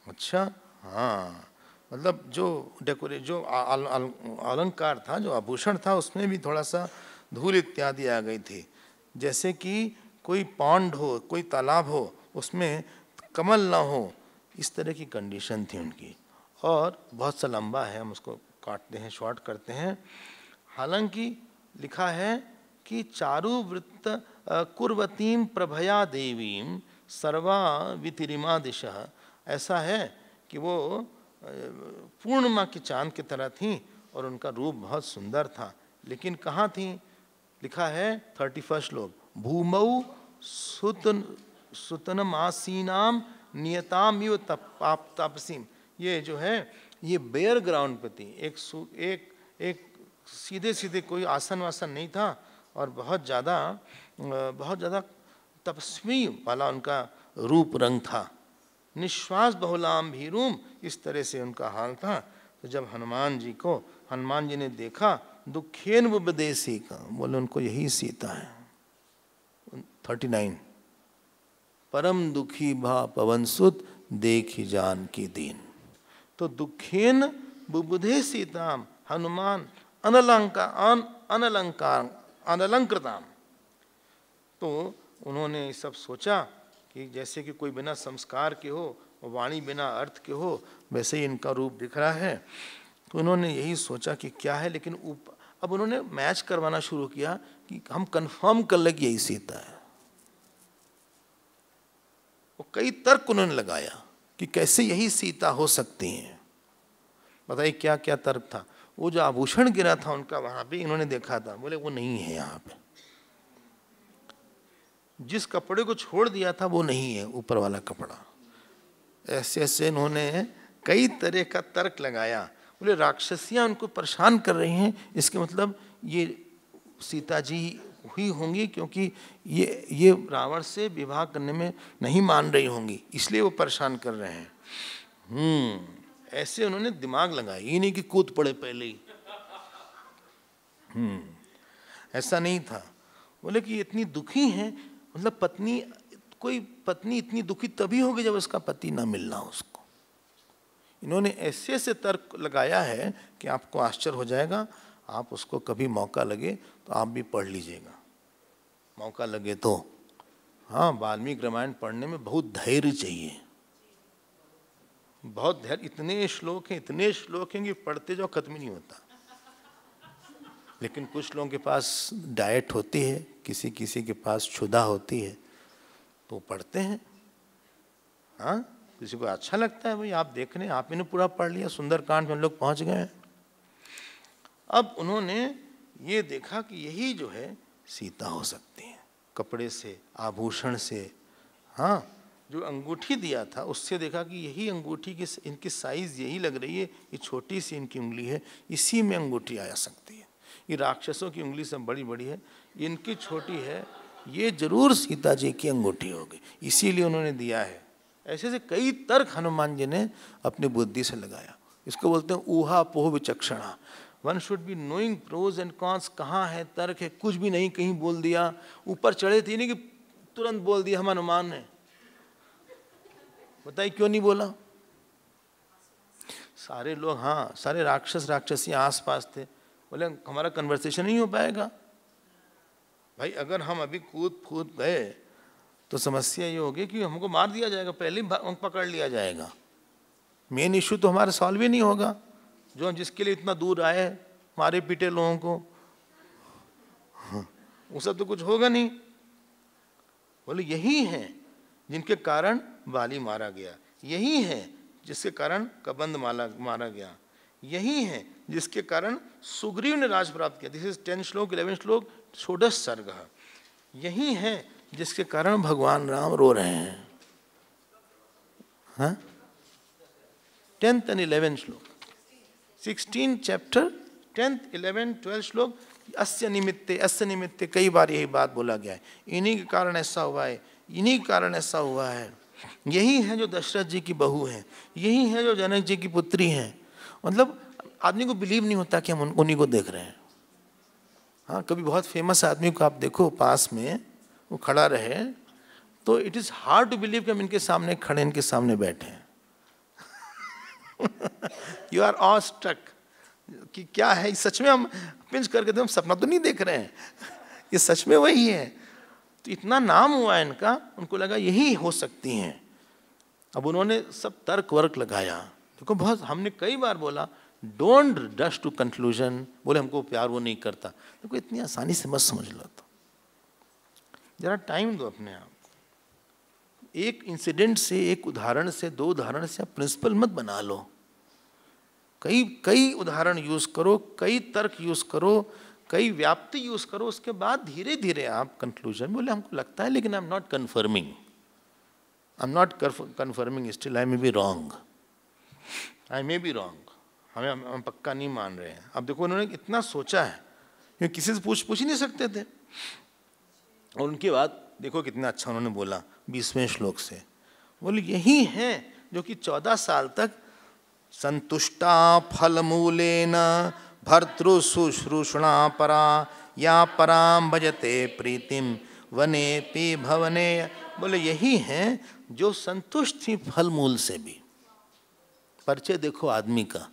अच्छा, हाँ, मतलब जो जो अलंकार था, जो आभूषण था, उसमें भी थोड़ा सा धूल इत्यादि आ गई थी। जैसे कि कोई पॉन्ड हो, कोई तालाब हो, उसमें कमल ना हो, इस तरह की कंडीशन थी उनकी। और बहुत सा लंबा है, हम उसको काटते हैं, शॉर्ट करते हैं। हालांकि लिखा है कि चारु वृत्त कुर्वतीम प्रभया देवीम सर्वा वितिरिमा दिशा, ऐसा है कि वो पूर्णिमा की चांद की तरह थी और उनका रूप बहुत सुंदर था। लेकिन कहाँ थी? लिखा है 31 श्लोक, भूमौ सुतनमासीनाम नियताम इव तपसीम। ये जो है ये बेयर ग्राउंड पे थी, एक सीधे सीधे कोई आसन वासन नहीं था और बहुत ज़्यादा तपस्वी वाला उनका रूप रंग था। निश्वास बहुलाम भीरूम, इस तरह से उनका हाल था। तो जब हनुमान जी ने देखा, दुखेन उपदेशी का, बोले उनको यही सीता है। 39, परम दुखी भा पवन सुत देखी जान की दीन। तो दुखेन बुबुधे सीताम, हनुमान अनलंकृताम। तो उन्होंने सब सोचा कि जैसे कि कोई बिना संस्कार के हो, वाणी बिना अर्थ के हो, वैसे ही इनका रूप दिख रहा है। तो उन्होंने यही सोचा कि क्या है, लेकिन अब उन्होंने मैच करवाना शुरू किया कि हम कंफर्म कर ले कि यही सीता है। वो कई तर्क उन्होंने लगाया कि कैसे यही सीता हो सकती है। बताइए क्या क्या तर्क था। वो जो आभूषण गिरा था उनका, वहां पे इन्होंने देखा था, बोले वो नहीं है यहाँ पे। जिस कपड़े को छोड़ दिया था वो नहीं है, ऊपर वाला कपड़ा। ऐसे ऐसे इन्होंने कई तरह का तर्क लगाया। बोले राक्षसियां उनको परेशान कर रही हैं, इसके मतलब ये सीता जी हुई होंगी, क्योंकि ये रावण से विवाह करने में नहीं मान रही होंगी, इसलिए वो परेशान कर रहे हैं। ऐसे उन्होंने दिमाग लगाया, ये नहीं कि कूद पड़े पहले ही। ऐसा नहीं था। बोले कि इतनी दुखी हैं, मतलब कोई पत्नी इतनी दुखी तभी होगी जब उसका पति ना मिलना उसको। इन्होंने ऐसे ऐसे तर्क लगाया है कि आपको आश्चर्य हो जाएगा। आप उसको कभी मौका लगे तो आप भी पढ़ लीजिएगा, मौका लगे तो। हाँ, वाल्मीकि रामायण पढ़ने में बहुत धैर्य चाहिए, बहुत धैर्य। इतने श्लोक हैं कि पढ़ते जाओ खत्म नहीं होता। लेकिन कुछ लोगों के पास डाइट होती है, किसी किसी के पास क्षुधा होती है, तो पढ़ते हैं। हाँ, किसी को अच्छा लगता है, भाई आप देख रहे हैं, आप इन्हें पूरा पढ़ लिया, सुंदरकांड में हम लोग पहुंच गए। अब उन्होंने ये देखा कि यही जो है सीता हो सकती है, कपड़े से, आभूषण से। हाँ, जो अंगूठी दिया था उससे देखा कि यही अंगूठी की इनकी साइज यही लग रही है, ये छोटी सी इनकी उंगली है, इसी में अंगूठी आ सकती है। ये राक्षसों की उंगली से बड़ी बड़ी है, इनकी छोटी है, ये जरूर सीता जी की अंगूठी होगी, इसीलिए उन्होंने दिया है। ऐसे से कई तर्क हनुमान जी ने अपनी बुद्धि से लगाया। इसको बोलते हैं ऊहापोह विचक्षणा। One should be knowing pros and cons. कहाँ है तर्क है, कुछ भी नहीं कहीं बोल दिया। ऊपर चढ़े थे नहीं कि तुरंत बोल दिया हम हनुमान ने। बताइए क्यों नहीं बोला? सारे लोग, हाँ, सारे राक्षसियां आसपास थे। बोले हमारा कन्वर्सेशन नहीं हो पाएगा। भाई अगर हम अभी कूद गए तो समस्या ये होगी कि हमको मार दिया जाएगा, पहले ही पकड़ लिया जाएगा। मेन इश्यू तो हमारा सॉल्व ही नहीं होगा, जो जिसके लिए इतना दूर आए, मारे पीटे लोगों को, वो सब तो कुछ होगा नहीं। बोले यही है जिनके कारण वाली मारा गया, यही है जिसके कारण कबंध मारा गया, यही है जिसके कारण सुग्रीव ने राज प्राप्त किया। दिस इज 10 श्लोक 11 श्लोक षोडश सर्ग। यही है जिसके कारण भगवान राम रो रहे हैं। हाँ, 10th and 11th श्लोक, 16 चैप्टर 10th 11 12 श्लोक। अस्य निमित्ते कई बार यही बात बोला गया है, इन्हीं के कारण ऐसा हुआ है, इन्हीं के कारण ऐसा हुआ है। यही है जो दशरथ जी की बहू है, यही है जो जनक जी की पुत्री है। मतलब आदमी को बिलीव नहीं होता कि हम उन्हीं को देख रहे हैं। हाँ, कभी बहुत फेमस आदमी को आप देखो पास में, वो खड़ा रहे, तो it is hard to believe कि हम इनके सामने खड़े, इनके सामने बैठे हैं। यू आर ऑल स्ट्रक कि क्या है सच में, हम पिंच करके तो हम सपना तो नहीं देख रहे हैं, ये सच में वही है। तो इतना नाम हुआ इनका, उनको लगा यही हो सकती हैं। अब उन्होंने सब तर्क वर्क लगाया। देखो बहुत, हमने कई बार बोला डोंट रश टू कंक्लूजन, बोले हमको प्यार वो नहीं करता, देखो इतनी आसानी से मत समझ लो, तो जरा टाइम दो अपने आप को। एक इंसिडेंट से, एक उदाहरण से, दो उदाहरण से आप प्रिंसिपल मत बना लो। कई उदाहरण यूज करो, कई तर्क यूज करो, कई व्याप्ति यूज करो, उसके बाद धीरे धीरे आप कंक्लूजन। बोले हमको लगता है लेकिन आई am not confirming, I am not confirming, still I may be wrong, I may be wrong, हम पक्का नहीं मान रहे हैं। अब देखो उन्होंने इतना सोचा है, क्योंकि किसी से पूछ ही नहीं सकते थे। और उनके बाद देखो कितना अच्छा उन्होंने बोला 20वें श्लोक से, बोले यही हैं जो कि 14 साल तक संतुष्टा फलमूलेन भर्तृ शुश्रूषणा परा या पराम भजते प्रीतिम वने पी भवने। बोले यही हैं जो संतुष्ट थी फल मूल से भी। परिचय देखो आदमी का,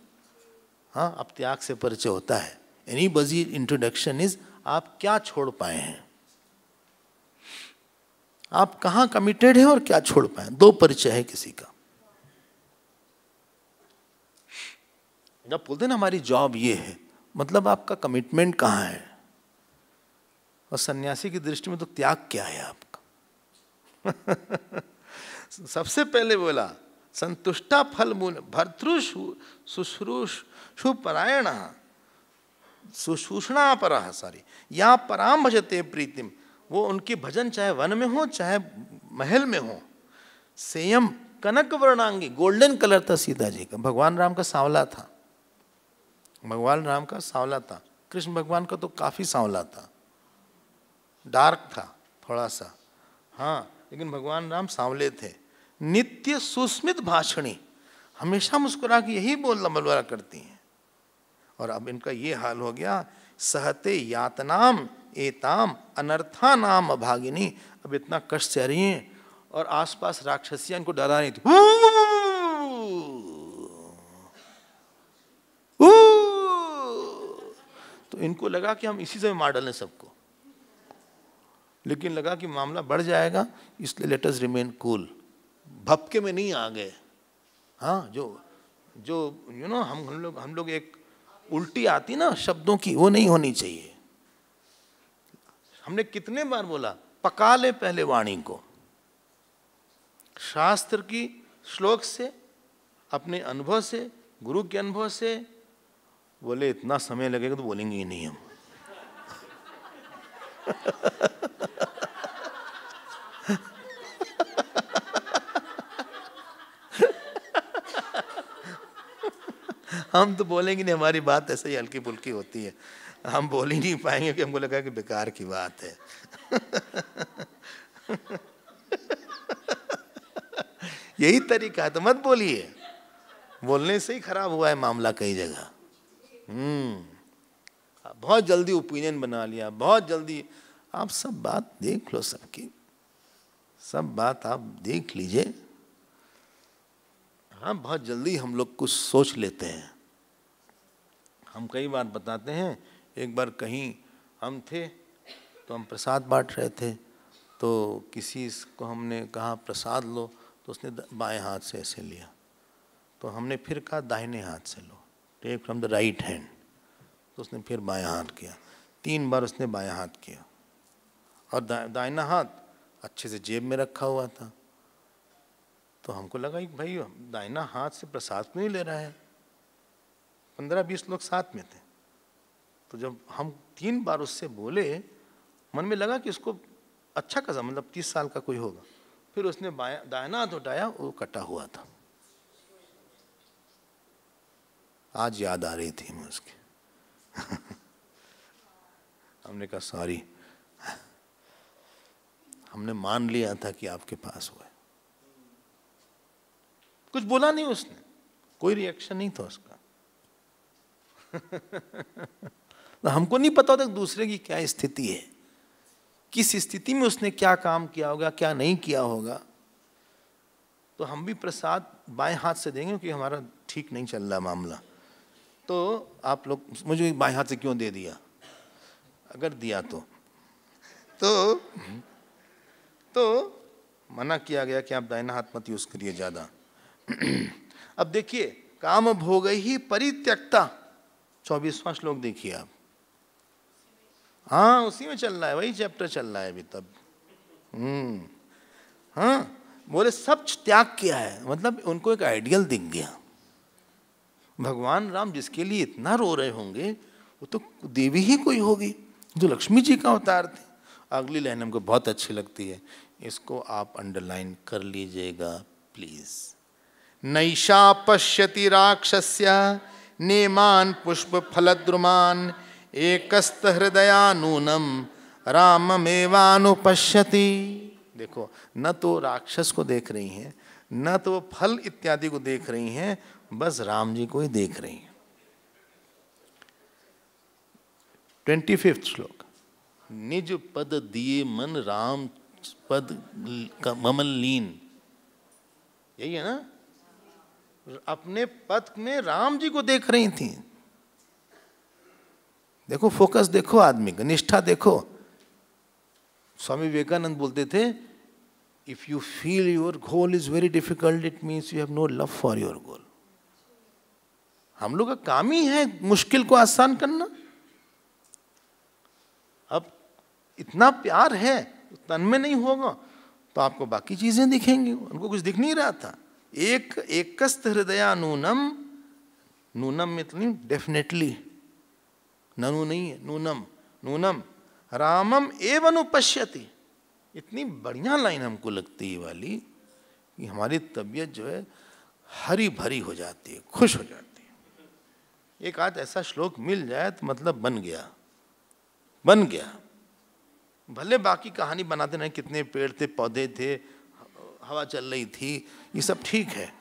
हाँ अब त्याग से परिचय होता है। एनी बजी इंट्रोडक्शन इज आप क्या छोड़ पाए हैं, आप कहाँ कमिटेड हैं और क्या छोड़ पाए, दो परिचय है किसी का। जब बोलते हैं ना हमारी जॉब ये है, मतलब आपका कमिटमेंट कहाँ है। और सन्यासी की दृष्टि में तो त्याग क्या है आपका। सबसे पहले बोला संतुष्टा फल मूल भर्तृ शुश्रूषु परायण सुषूषणा पर या पराम भजते प्रीतिम। वो उनके भजन चाहे वन में हो चाहे महल में हो। सेयम कनक वर्णांगी, गोल्डन कलर था सीता जी का। भगवान राम का सांवला था, भगवान राम का सांवला था। कृष्ण भगवान का तो काफी सांवला था, डार्क था थोड़ा सा, हाँ, लेकिन भगवान राम सांवले थे। नित्य सुस्मित भाषणी, हमेशा मुस्कुरा के यही बोलना बलवारा करती हैं। और अब इनका ये हाल हो गया, सहते यातनाम एताम अनर्था नाम अभागिनी। अब इतना कष्ट सह रही हैं और आसपास राक्षसियां इनको डरा रही थी। तो इनको लगा कि हम इसी से मार डालें सबको, लेकिन लगा कि मामला बढ़ जाएगा, इसलिए लेट अस रिमेन कूल। भपके में नहीं आ गए। हाँ, जो यू नो हम लोग एक उल्टी आती ना शब्दों की, वो नहीं होनी चाहिए। हमने कितने बार बोला पका ले पहले वाणी को, शास्त्र की श्लोक से, अपने अनुभव से, गुरु के अनुभव से। बोले इतना समय लगेगा तो बोलेंगे ही नहीं हम। हम तो बोलेंगे नहीं, हमारी बात ऐसे ही हल्की फुल्की होती है, हम बोल ही नहीं पाएंगे कि हमको लगा कि बेकार की बात है। यही तरीका है, तो मत बोलिए। बोलने से ही खराब हुआ है मामला कई जगह। बहुत जल्दी ओपिनियन बना लिया, बहुत जल्दी। आप सब बात देख लो, सबकी सब बात आप देख लीजिए। हाँ, बहुत जल्दी हम लोग कुछ सोच लेते हैं। हम कई बार बताते हैं, एक बार कहीं हम थे तो हम प्रसाद बांट रहे थे, तो किसी को हमने कहा प्रसाद लो, तो उसने बाएं हाथ से ऐसे लिया, तो हमने फिर कहा दाहिने हाथ से लो, take from the right hand. तो उसने फिर बायां हाथ किया, 3 बार उसने बायां हाथ किया, और दाहिना हाथ अच्छे से जेब में रखा हुआ था। तो हमको लगा कि भाई दाहिना हाथ से प्रसाद क्यों नहीं ले रहा है। 15-20 लोग साथ में थे। तो जब हम 3 बार उससे बोले, मन में लगा कि उसको अच्छा खासा, मतलब 30 साल का कोई होगा। फिर उसने दाहिना हाथ उठाया, वो कटा हुआ था। आज याद आ रही थी मैं उसकी। हमने कहा सॉरी, हमने मान लिया था कि आपके पास हुआ है। कुछ बोला नहीं उसने, कोई रिएक्शन नहीं था उसका। तो हमको नहीं पता होता दूसरे की क्या स्थिति है, किस स्थिति में उसने क्या काम किया होगा, क्या नहीं किया होगा। तो हम भी प्रसाद बाएं हाथ से देंगे क्योंकि हमारा ठीक नहीं चल रहा मामला। तो आप लोग मुझे बाएं हाथ से क्यों दे दिया, अगर दिया तो मना किया गया कि आप दाहिना हाथ मत यूज करिए ज्यादा। अब देखिए, काम भोग ही परित्यक्ता, 24वां श्लोक देखिए आप। हाँ, उसी में चल रहा है, वही चैप्टर चल रहा है अभी तब। हाँ, बोले सब त्याग किया है, मतलब उनको एक आइडियल दिख गया। भगवान राम जिसके लिए इतना रो रहे होंगे, वो तो देवी ही कोई होगी जो लक्ष्मी जी का अवतार थे। अगली लाइन हमको बहुत अच्छी लगती है, इसको आप अंडरलाइन कर लीजिएगा प्लीज। नैषा पश्यति राक्षस्य नेमान पुष्प फलद्रुमान एकस्त हृदयानूनम राममेवानुपश्यति। देखो, न तो राक्षस को देख रही हैं, न तो फल इत्यादि को देख रही हैं, बस राम जी को ही देख रही हैं। 25वां श्लोक, निज पद दिए मन राम पद कमल लीन। यही है ना, अपने पद में राम जी को देख रही थी। देखो फोकस, देखो आदमी का निष्ठा देखो। स्वामी विवेकानंद बोलते थे, if you feel your goal is very difficult, it means you have no love for your goal. हम लोग का काम ही है मुश्किल को आसान करना। अब इतना प्यार है, तन में नहीं होगा तो आपको बाकी चीजें दिखेंगी। उनको कुछ दिख नहीं रहा था। एकस्त हृदयानूनम, नूनम मतलब डेफिनेटली, ननु नहीं है, नूनम, नूनम रामम एव अनुपश्यति। इतनी बढ़िया लाइन हमको लगती है वाली कि हमारी तबीयत जो है हरी भरी हो जाती है, खुश हो जाती है। एक आध ऐसा श्लोक मिल जाए तो मतलब बन गया, बन गया। भले बाकी कहानी बनाते नहीं, कितने पेड़ थे, पौधे थे, हवा चल रही थी, ये सब ठीक है,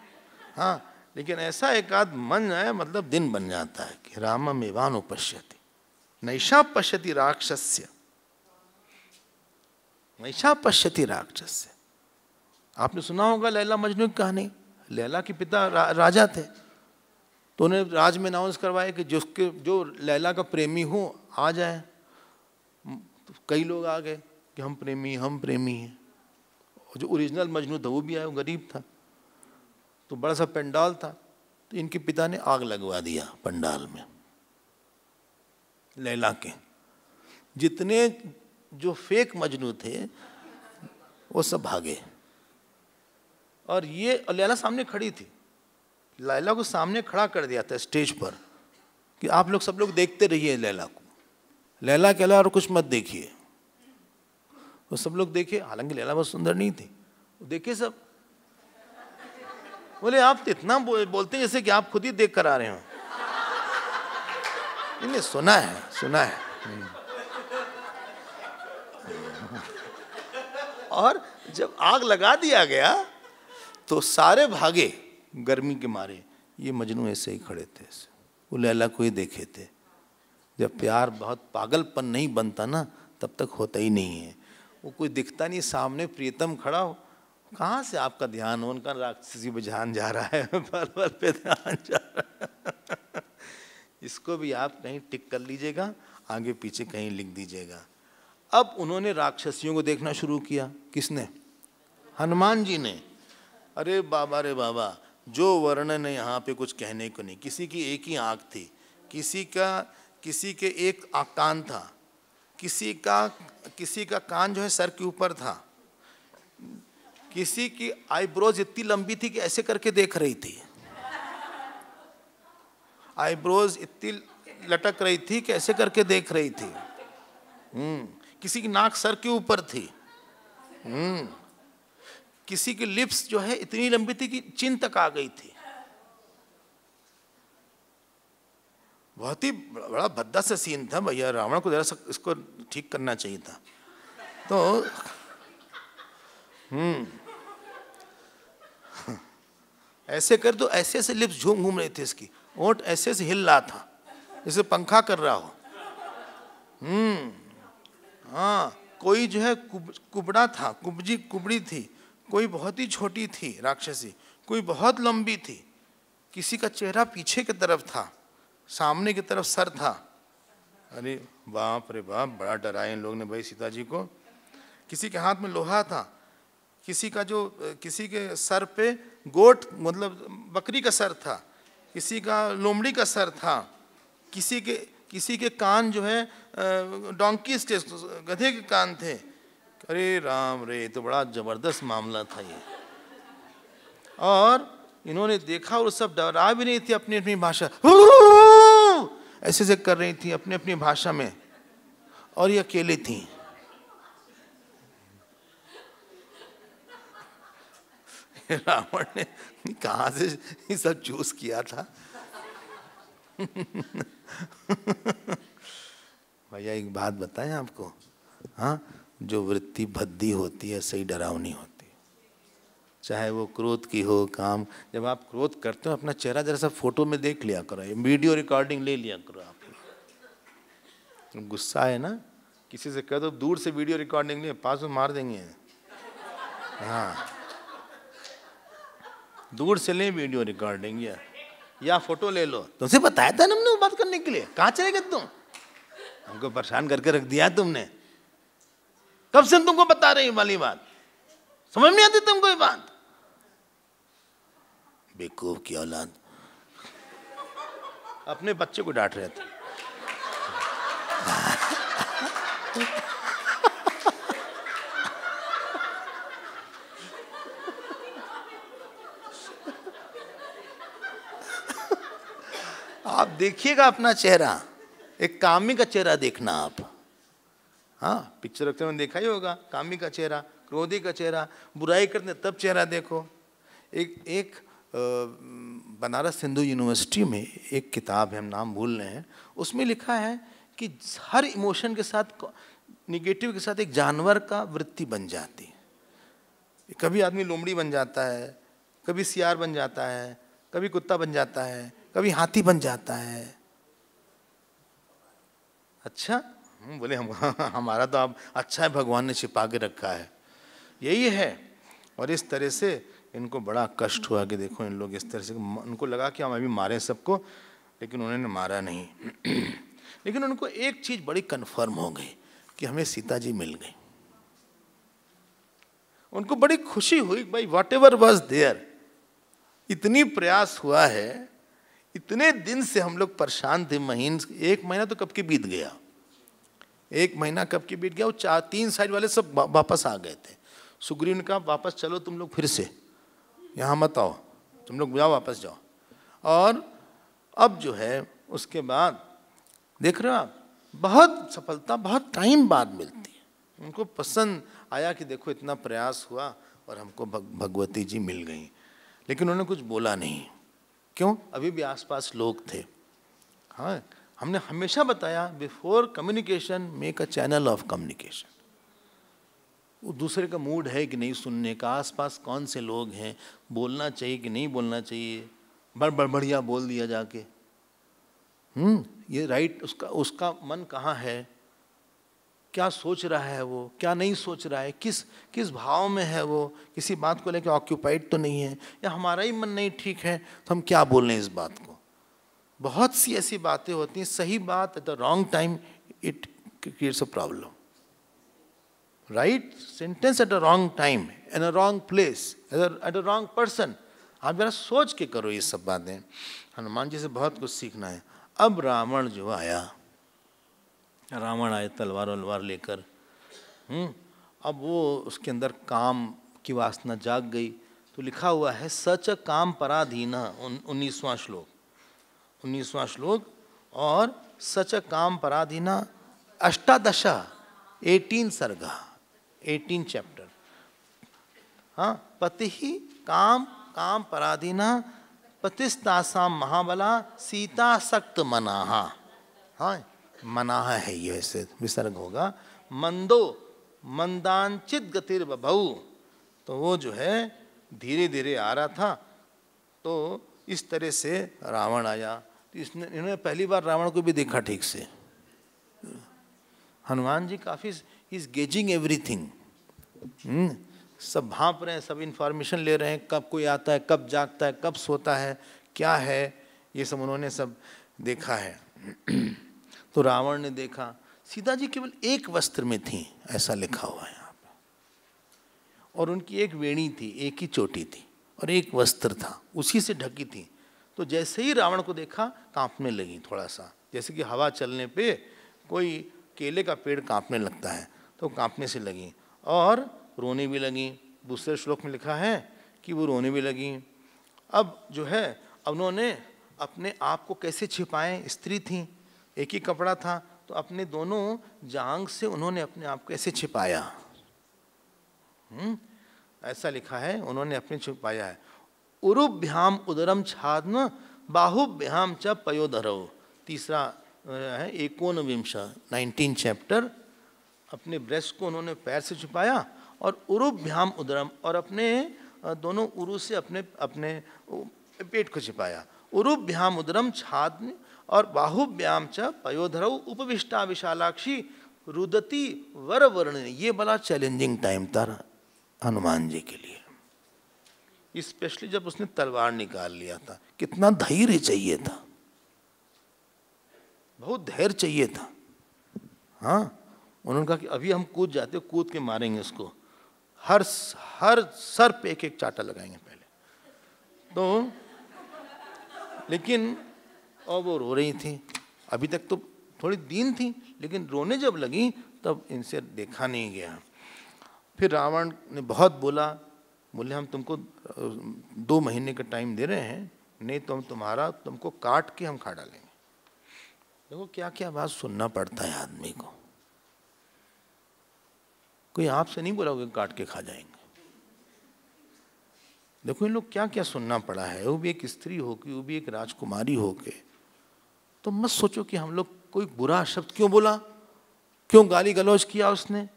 हाँ, लेकिन ऐसा एक आध मन जाए मतलब दिन बन जाता है कि रामम एवानुपश्यति। नैषा पश्यति राक्षस्य, नैषा पश्यति राक्षस्य। आपने सुना होगा लैला मजनू की कहानी। लैला के पिता राजा थे, तो उन्हें राज में अनाउंस करवाया कि जो लैला का प्रेमी हो आ जाए। तो कई लोग आ गए कि हम प्रेमी हैं। और जो ओरिजिनल मजनू था वो भी आया, वो गरीब था। तो बड़ा सा पंडाल था, तो इनके पिता ने आग लगवा दिया पंडाल में। लैला के जितने जो फेक मजनू थे वो सब भागे। और ये लैला सामने खड़ी थी, लैला को सामने खड़ा कर दिया था स्टेज पर कि आप लोग सब लोग देखते रहिए लैला को, लैला के अलावा और कुछ मत देखिए। तो सब लोग देखे, हालांकि लैला बहुत सुंदर नहीं थी, देखे सब। बोले आप तो इतना बोलते हैं जैसे कि आप खुद ही देख कर आ रहे हो। इन्हें सुना है। और जब आग लगा दिया गया तो सारे भागे गर्मी के मारे। ये मजनू ऐसे ही खड़े थे, वो लैला को ही देखे थे। जब प्यार बहुत पागलपन नहीं बनता ना, तब तक होता ही नहीं है। वो कोई दिखता नहीं, सामने प्रियतम खड़ा हो, कहाँ से आपका ध्यान हो, उनका राक्षसी पे ध्यान जा रहा है, पल पे ध्यान जा रहा है। इसको भी आप कहीं टिक कर लीजिएगा, आगे पीछे कहीं लिख दीजिएगा। अब उन्होंने राक्षसियों को देखना शुरू किया। किसने? हनुमान जी ने। अरे बाबा, जो वर्णन है यहाँ पे कुछ कहने को नहीं। किसी की एक ही आँख थी, किसी के एक कान था, किसी का कान जो है सर के ऊपर था, किसी की आईब्रोज इतनी लंबी थी कि ऐसे करके देख रही थी, आईब्रोज इतनी लटक रही थी कि ऐसे करके देख रही थी। किसी की नाक सर के ऊपर थी। किसी की लिप्स जो है इतनी लंबी थी कि चिन तक आ गई थी। बहुत ही बड़ा भद्दा सा सीन था भैया। रावण को जरा सा इसको ठीक करना चाहिए था। तो ऐसे कर दो, ऐसे लिप्स घूम रहे थे इसकी, ओंठ ऐसे हिल रहा था जैसे पंखा कर रहा हो। हाँ, कोई जो है कुबड़ा था, कुबड़ी थी, कोई बहुत ही छोटी थी राक्षसी, कोई बहुत लंबी थी, किसी का चेहरा पीछे की तरफ था, सामने की तरफ सर था। अरे बाप रे बाप, बड़ा डराए इन लोग ने भाई सीता जी को। किसी के हाथ में लोहा था, किसी के सर पे गोट मतलब बकरी का सर था, किसी का लोमड़ी का सर था, किसी के कान जो है डोंकी स्टेज गधे के कान थे। अरे राम रे, तो बड़ा जबरदस्त मामला था ये। और इन्होंने देखा और सब डरा भी नहीं थी, अपनी अपनी भाषा ऐसे से कर रही थी अपनी अपनी भाषा में, और ये अकेले थी। रावण ने कहाँ से ये सब चूज किया था। भैया एक बात बताएं आपको, हाँ, जो वृत्ति भद्दी होती है सही डरावनी होती है, चाहे वो क्रोध की हो, काम। जब आप क्रोध करते हो अपना चेहरा जरा सा फोटो में देख लिया करो, वीडियो रिकॉर्डिंग ले लिया करो। आप गुस्सा है ना, किसी से कह दो दूर से वीडियो रिकॉर्डिंग ले, पास में मार देंगे। हाँ, दूर से ले वीडियो रिकॉर्डिंग या फोटो ले लो। तुमसे बताया था ना हमने बात करने के लिए, कहाँ चले गए तुम? हमको परेशान करके रख दिया तुमने। कब से तुमको बता रही वाली बात, समझ नहीं आती तुमको ये बात? बेवकूफ की औलाद, अपने बच्चे को डांट रहे थे। आप देखिएगा अपना चेहरा, एक कामी का चेहरा देखना आप। हाँ, पिक्चर अक्सर में देखा ही होगा, कामी का चेहरा, क्रोधी का चेहरा, बुराई करते तब चेहरा देखो। एक बनारस हिंदू यूनिवर्सिटी में एक किताब है, हम नाम भूल रहे हैं, उसमें लिखा है कि हर इमोशन के साथ, निगेटिव के साथ एक जानवर का वृत्ति बन जाती है। कभी आदमी लोमड़ी बन जाता है, कभी सियार बन जाता है, कभी कुत्ता बन जाता है, कभी हाथी बन जाता है। अच्छा, बोले हम हमारा तो अब अच्छा है, भगवान ने छिपा के रखा है, यही है। और इस तरह से इनको बड़ा कष्ट हुआ कि देखो इन लोग इस तरह से, उनको लगा कि हम अभी मारे सबको, लेकिन उन्होंने मारा नहीं। लेकिन उनको एक चीज बड़ी कन्फर्म हो गई कि हमें सीता जी मिल गई। उनको बड़ी खुशी हुई, भाई वॉट एवर वॉज देयर, इतनी प्रयास हुआ है, इतने दिन से हम लोग परेशान थे, एक महीना तो कब के बीत गया, एक महीना कब के बीत गया। वो 3 साइड वाले सब वापस आ गए थे। सुग्रीव ने कहा वापस चलो तुम लोग, फिर से यहाँ मत आओ, तुम लोग जाओ, वापस जाओ। और अब जो है उसके बाद देख रहे हो आप, बहुत सफलता बहुत टाइम बाद मिलती है। उनको पसंद आया कि देखो इतना प्रयास हुआ और हमको भगवती जी मिल गई, लेकिन उन्होंने कुछ बोला नहीं। क्यों? अभी भी आसपास लोग थे। हाँ, हमने हमेशा बताया, before communication make a channel of communication. वो दूसरे का मूड है कि नहीं सुनने का, आसपास कौन से लोग हैं, बोलना चाहिए कि नहीं बोलना चाहिए, बढ़िया बोल दिया जाके। ये राइट, उसका मन कहाँ है, क्या सोच रहा है वो, क्या नहीं सोच रहा है, किस भाव में है वो, किसी बात को लेकर ऑक्यूपाइड तो नहीं है, या हमारा ही मन नहीं ठीक है तो हम क्या बोल रहे हैं इस बात को। बहुत सी ऐसी बातें होती हैं, सही बात at the wrong time it creates a problem, right sentence at the wrong time in a wrong place at a wrong person. आप जरा सोच के करो ये सब बातें। हनुमान जी से बहुत कुछ सीखना है। अब रावण जो आया, रावण आए तलवार वलवार लेकर। अब वो उसके अंदर काम की वासना जाग गई। तो लिखा हुआ है सच काम पराधीना, 19वां श्लोक, 19वां श्लोक। और सच काम पराधीना 18 सर्गा, 18 चैप्टर। हाँ, पति ही काम पराधीना पतिस्तासाम महाबला सीता सक्त मनाहा। हाँ, मनाह है ये, ऐसे विसर्ग होगा। मंदो मंदांचित गतिर बभऊ, तो वो जो है धीरे धीरे आ रहा था। तो इस तरह से रावण आया। तो इन्होंने पहली बार रावण को भी देखा ठीक से। हनुमान जी काफ़ी इज गेजिंग एवरीथिंग, सब भांप रहे हैं, सब इंफॉर्मेशन ले रहे हैं, कब कोई आता है, कब जागता है, कब सोता है, क्या है, ये सब उन्होंने सब देखा है। तो रावण ने देखा सीता जी केवल एक वस्त्र में थी, ऐसा लिखा हुआ है यहाँ पे, और उनकी एक वेणी थी, एक ही चोटी थी और एक वस्त्र था, उसी से ढकी थी। तो जैसे ही रावण को देखा कांपने लगी थोड़ा सा, जैसे कि हवा चलने पे कोई केले का पेड़ कांपने लगता है, तो कांपने से लगी और रोने भी लगी। दूसरे श्लोक में लिखा है कि वो रोने भी लगी। अब जो है, अब उन्होंने अपने आप को कैसे छिपाएं, स्त्री थी, एक ही कपड़ा था, तो अपने दोनों जांघ से उन्होंने अपने आप को कैसे छिपाया, ऐसा लिखा है, उन्होंने अपने छिपाया है। उरुभ्याम उदरम छाद्म बाहुभ्याम च पयोधरौ, तीसरा है 19 19 चैप्टर, अपने ब्रेस्ट को उन्होंने पैर से छुपाया और उरुभ्याम उदरम, और अपने दोनों उरु से अपने अपने पेट को छिपाया। उरुभ्याम उदरम छाद्म और बाहुभ्याम च पयोधरौ उपविष्टा विशालाक्षी रुदती वर वर्णिनी। ये बड़ा चैलेंजिंग टाइम था हनुमान जी के लिए, स्पेशली जब उसने तलवार निकाल लिया था। कितना धैर्य चाहिए था, बहुत धैर्य चाहिए था। हाँ, उन्होंने कहा कि अभी हम कूद जाते, कूद के मारेंगे उसको, हर सर पे एक एक चाटा लगाएंगे पहले तो। लेकिन और वो रो रही थी, अभी तक तो थोड़ी दीन थी, लेकिन रोने जब लगी तब इनसे देखा नहीं गया। फिर रावण ने बहुत बोला, बोले हम तुमको 2 महीने का टाइम दे रहे हैं, नहीं तो हम तुमको काट के हम खा डालेंगे। देखो क्या क्या बात सुनना पड़ता है आदमी को, कोई आपसे नहीं बोला काट के खा जाएंगे। देखो इन लोग क्या क्या सुनना पड़ा है, वो भी एक स्त्री होके, वो भी एक राजकुमारी होके। तो मत सोचो कि हम लोग कोई बुरा शब्द क्यों बोला, क्यों गाली गलौज किया उसने,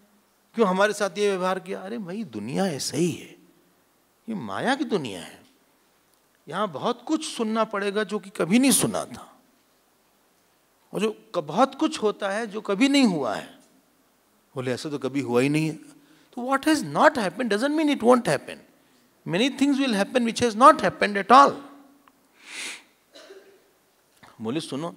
क्यों हमारे साथ ये व्यवहार किया। अरे भाई दुनिया ऐसा ही है, ये माया की दुनिया है, यहाँ बहुत कुछ सुनना पड़ेगा जो कि कभी नहीं सुना था, और जो बहुत कुछ होता है जो कभी नहीं हुआ है। बोले ऐसा तो कभी हुआ ही नहीं है, तो what has not happened doesn't mean it won't happen. Many things will happen which has not happened at all. बोले सुनो,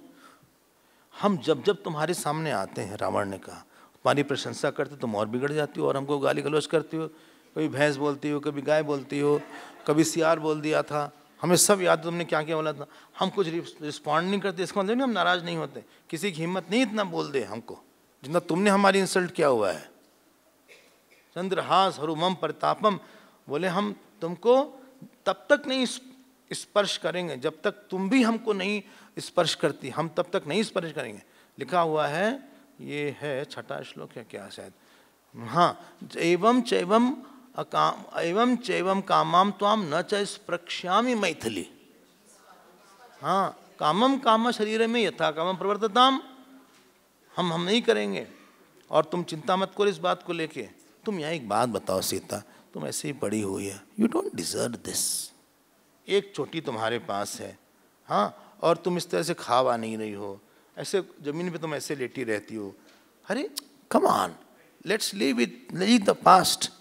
हम जब जब तुम्हारे सामने आते हैं, रावण ने कहा, तुम्हारी प्रशंसा करते तुम और बिगड़ जाती हो और हमको गाली गलौज करती हो, कभी भैंस बोलती हो, कभी गाय बोलती हो, कभी सियार बोल दिया था, हमें सब याद तुमने क्या क्या बोला था। हम कुछ रिस्पॉन्ड नहीं करते, इसका मतलब नहीं हम नाराज नहीं होते, किसी की हिम्मत नहीं इतना बोल दे हमको जितना तुमने हमारी इंसल्ट किया हुआ है। चंद्रहास हरुमम प्रतापम, बोले हम तुमको तब तक नहीं स्पर्श करेंगे जब तक तुम भी हमको नहीं स्पर्श करती, हम तब तक नहीं स्पर्श करेंगे। लिखा हुआ है, ये है 6वां श्लोक है क्या शायद, हाँ, एवं चैवम कामाम त्वाम न च स्पृक्ष्यामि मैथिली। हाँ, कामम काम शरीर में यथा कामम प्रवर्तताम, हम नहीं करेंगे। और तुम चिंता मत करो इस बात को लेके। तुम यहाँ एक बात बताओ सीता, तुम ऐसे ही पड़ी हुई है, यू डोंट डिजर्व दिस। एक चोटी तुम्हारे पास है, हाँ, और तुम इस तरह से खावा नहीं रही हो, ऐसे जमीन पे तुम ऐसे लेटी रहती हो। अरे come on, let's leave the past.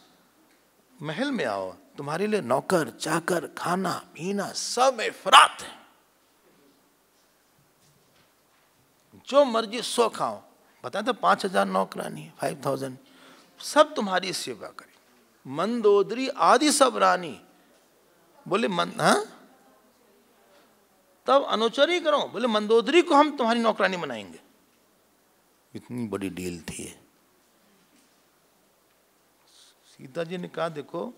महल में आओ, तुम्हारे लिए नौकर चाकर खाना पीना सब एफरात है, जो मर्जी सो खाओ। बताए तो 5000 नौकरानी, 5000, सब तुम्हारी सेवा करें, मंदोदरी आदि सब रानी। बोले हाँ, तब अनुचर ही करो, बोले मंदोदरी को हम तुम्हारी नौकरानी बनाएंगे। इतनी बड़ी डील थी। सीता जी ने कहा देखो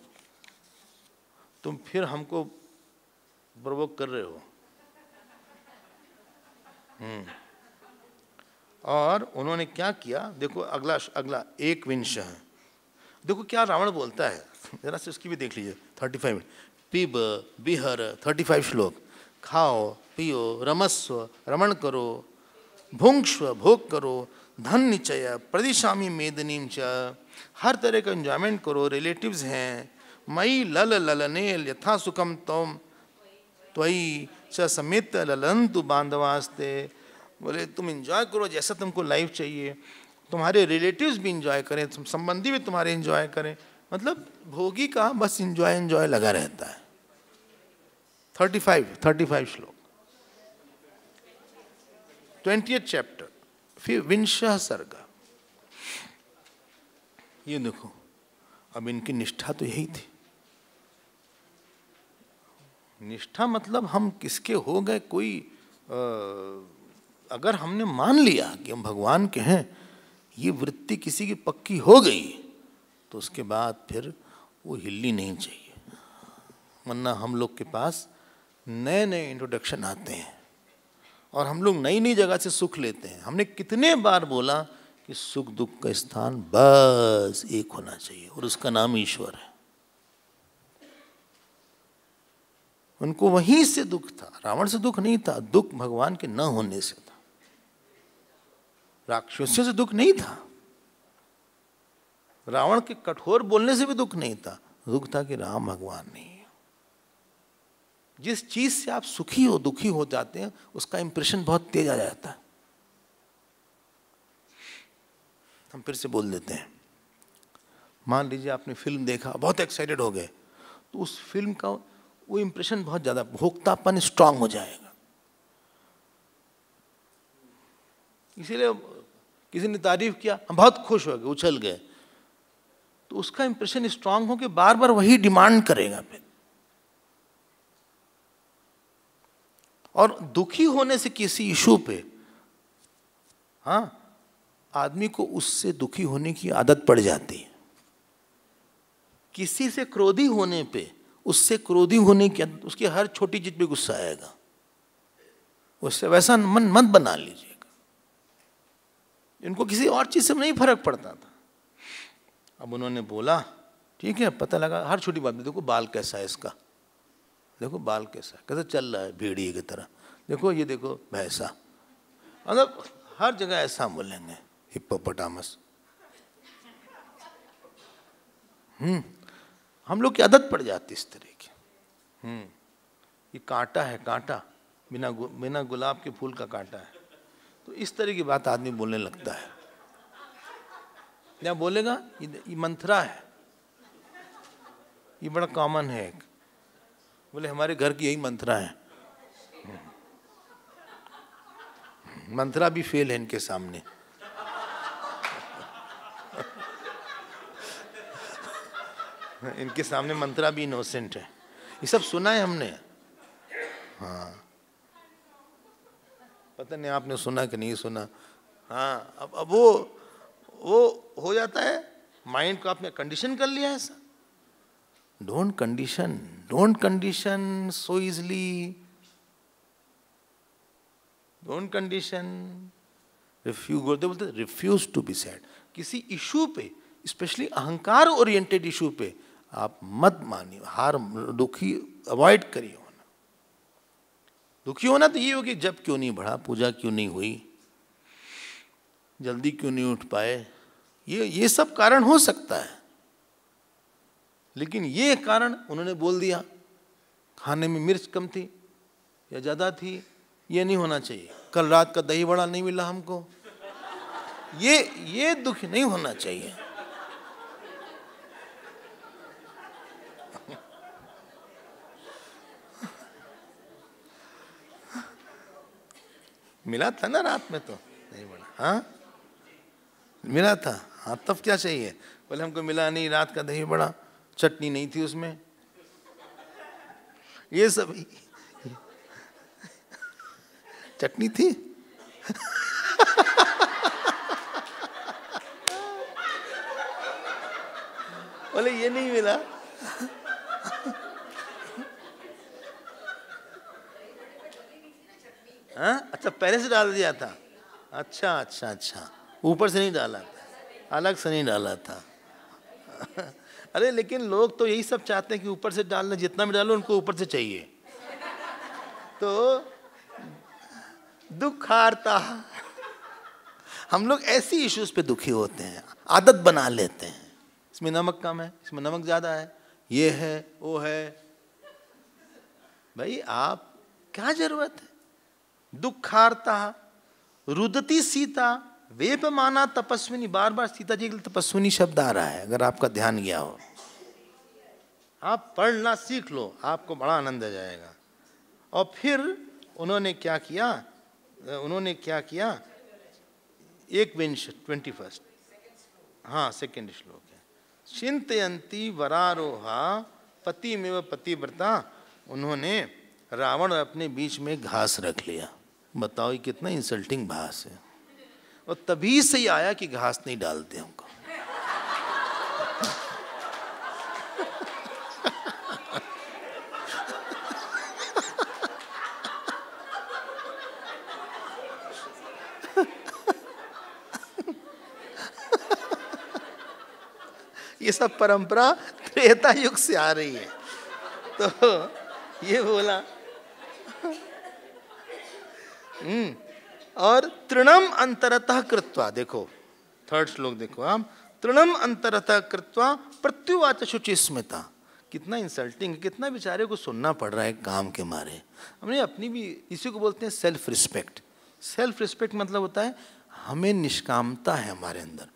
तुम फिर हमको प्रवोक कर रहे हो। और उन्होंने क्या किया, देखो अगला 1 है। देखो क्या रावण बोलता है, जरा से उसकी भी देख लीजिए। 35 पीब बिहर, 35 श्लोक। खाओ पियो रमस्व रमण करो, भुंक्ष्व भोग करो, धन निचय प्रदिशामी मेदनीम च। हर तरह का एंजॉयमेंट करो, रिलेटिव्स हैं। मई लल ललनेल यथा सुखम तम त्वयि च समेत ललंतु बांधवास्ते। बोले तुम एंजॉय करो जैसा तुमको लाइफ चाहिए, तुम्हारे रिलेटिव्स भी इंजॉय करें, संबंधी भी तुम्हारे इंजॉय करें। मतलब भोगी का बस इंजॉय इंजॉय लगा रहता है। 35 श्लोक, 20th चैप्टर, फिर विंशः सर्ग। ये देखो, अब इनकी निष्ठा तो यही थी। निष्ठा मतलब हम किसके हो गए, कोई अगर हमने मान लिया कि हम भगवान के हैं, ये वृत्ति किसी की पक्की हो गई, तो उसके बाद फिर वो हिलनी नहीं चाहिए। वरना हम लोग के पास नए नए इंट्रोडक्शन आते हैं और हम लोग नई नई जगह से सुख लेते हैं। हमने कितने बार बोला कि सुख दुख का स्थान बस एक होना चाहिए और उसका नाम ईश्वर है। उनको वहीं से दुख था, रावण से दुख नहीं था। दुख भगवान के न होने से था, राक्षसों से दुख नहीं था, रावण के कठोर बोलने से भी दुख नहीं था। दुख था कि राम भगवान नहीं है। जिस चीज से आप सुखी हो दुखी हो जाते हैं, उसका इंप्रेशन बहुत तेज आ जाता है। हम फिर से बोल देते हैं, मान लीजिए आपने फिल्म देखा, बहुत एक्साइटेड हो गए, तो उस फिल्म का वो इंप्रेशन बहुत ज्यादा, भोक्तापन स्ट्रांग हो जाएगा। इसीलिए किसी ने तारीफ किया, हम बहुत खुश हो गए, उछल गए, तो उसका इंप्रेशन स्ट्रांग हो के बार बार वही डिमांड करेगा फिर। और दुखी होने से किसी इशू पे, हाँ, आदमी को उससे दुखी होने की आदत पड़ जाती है। किसी से क्रोधी होने पे, उससे क्रोधी होने की, उसकी हर छोटी चीज पे गुस्सा आएगा। उससे वैसा मन मत बना लीजिएगा। इनको किसी और चीज से नहीं फर्क पड़ता था। अब उन्होंने बोला, ठीक है, पता लगा हर छोटी बात में, देखो बाल कैसा है इसका, देखो बाल कैसा है, कैसे चल रहा है भेड़िए की तरह, देखो ये देखो भैंसा। मतलब हर जगह ऐसा बोलेंगे, हिप्पोपोटामस। हम लोग की आदत पड़ जाती इस तरह की। ये कांटा है, कांटा, बिना गुलाब के फूल का कांटा है। तो इस तरह की बात आदमी बोलने लगता है। या बोलेगा ये मंथरा है, ये बड़ा कॉमन है एक, बोले हमारे घर की यही मंथरा है। मंथरा भी फेल है इनके सामने। इनके सामने मंथरा भी इनोसेंट है। ये सब सुना है हमने। हाँ, पता नहीं आपने सुना कि नहीं सुना। हाँ, अब वो हो जाता है, माइंड को आपने कंडीशन कर लिया है ऐसा। Don't condition so easily, don't condition. Refuse to be sad. किसी इशू पे, स्पेशली अहंकार ओरिएंटेड इशू पे आप मत मानिए, हार, दुखी अवॉइड करिए होना। दुखी होना तो ये हो कि जब क्यों नहीं बढ़ा, पूजा क्यों नहीं हुई, जल्दी क्यों नहीं उठ पाए, ये सब कारण हो सकता है। लेकिन ये कारण उन्होंने बोल दिया, खाने में मिर्च कम थी या ज़्यादा थी, ये नहीं होना चाहिए। कल रात का दही बड़ा नहीं मिला हमको, ये दुख नहीं होना चाहिए। मिला था ना रात में, तो नहीं बड़ा, हाँ मिला था, हाँ तब क्या चाहिए। बोले हमको मिला नहीं, रात का दही बड़ा, चटनी नहीं थी उसमें, ये सब। चटनी थी। बोले ये नहीं मिला। हाँ, अच्छा पहले से डाल दिया था। अच्छा, ऊपर से नहीं डाला था, अलग से नहीं डाला था। अरे लेकिन लोग तो यही सब चाहते हैं कि ऊपर से डालना, जितना भी डालो उनको ऊपर से चाहिए। तो दुखारता, हम लोग ऐसी इश्यूज पे दुखी होते हैं, आदत बना लेते हैं। इसमें नमक कम है, इसमें नमक ज्यादा है, ये है वो है। भाई आप क्या जरूरत है। दुखारता रुदती सीता वेपमाना तपस्विनी, बार बार सीता जी के लिए तपस्विनी शब्द आ रहा है, अगर आपका ध्यान गया हो। आप पढ़ना सीख लो, आपको बड़ा आनंद आ जाएगा। और फिर उन्होंने क्या किया, एक विंश 21, हाँ सेकेंड श्लोक है, चिंतयंती वरारोहा पतिमेव पतिव्रता। उन्होंने रावण अपने बीच में घास रख लिया। बताओ ये कितना इंसल्टिंग भास है। और तभी से ही आया कि घास नहीं डालते हमको। ये सब परंपरा त्रेता युग से आ रही है। तो ये बोला और तृणम अंतरतः कृत्वा, देखो थर्ड श्लोक देखो आप, तृणम अंतरतः कृत्वा प्रत्युवाच शुचि स्मिता। कितना इंसल्टिंग, कितना बेचारे को सुनना पड़ रहा है काम के मारे। हमने अपनी भी, इसी को बोलते हैं सेल्फ रिस्पेक्ट। सेल्फ रिस्पेक्ट मतलब होता है हमें निष्कामता है हमारे अंदर।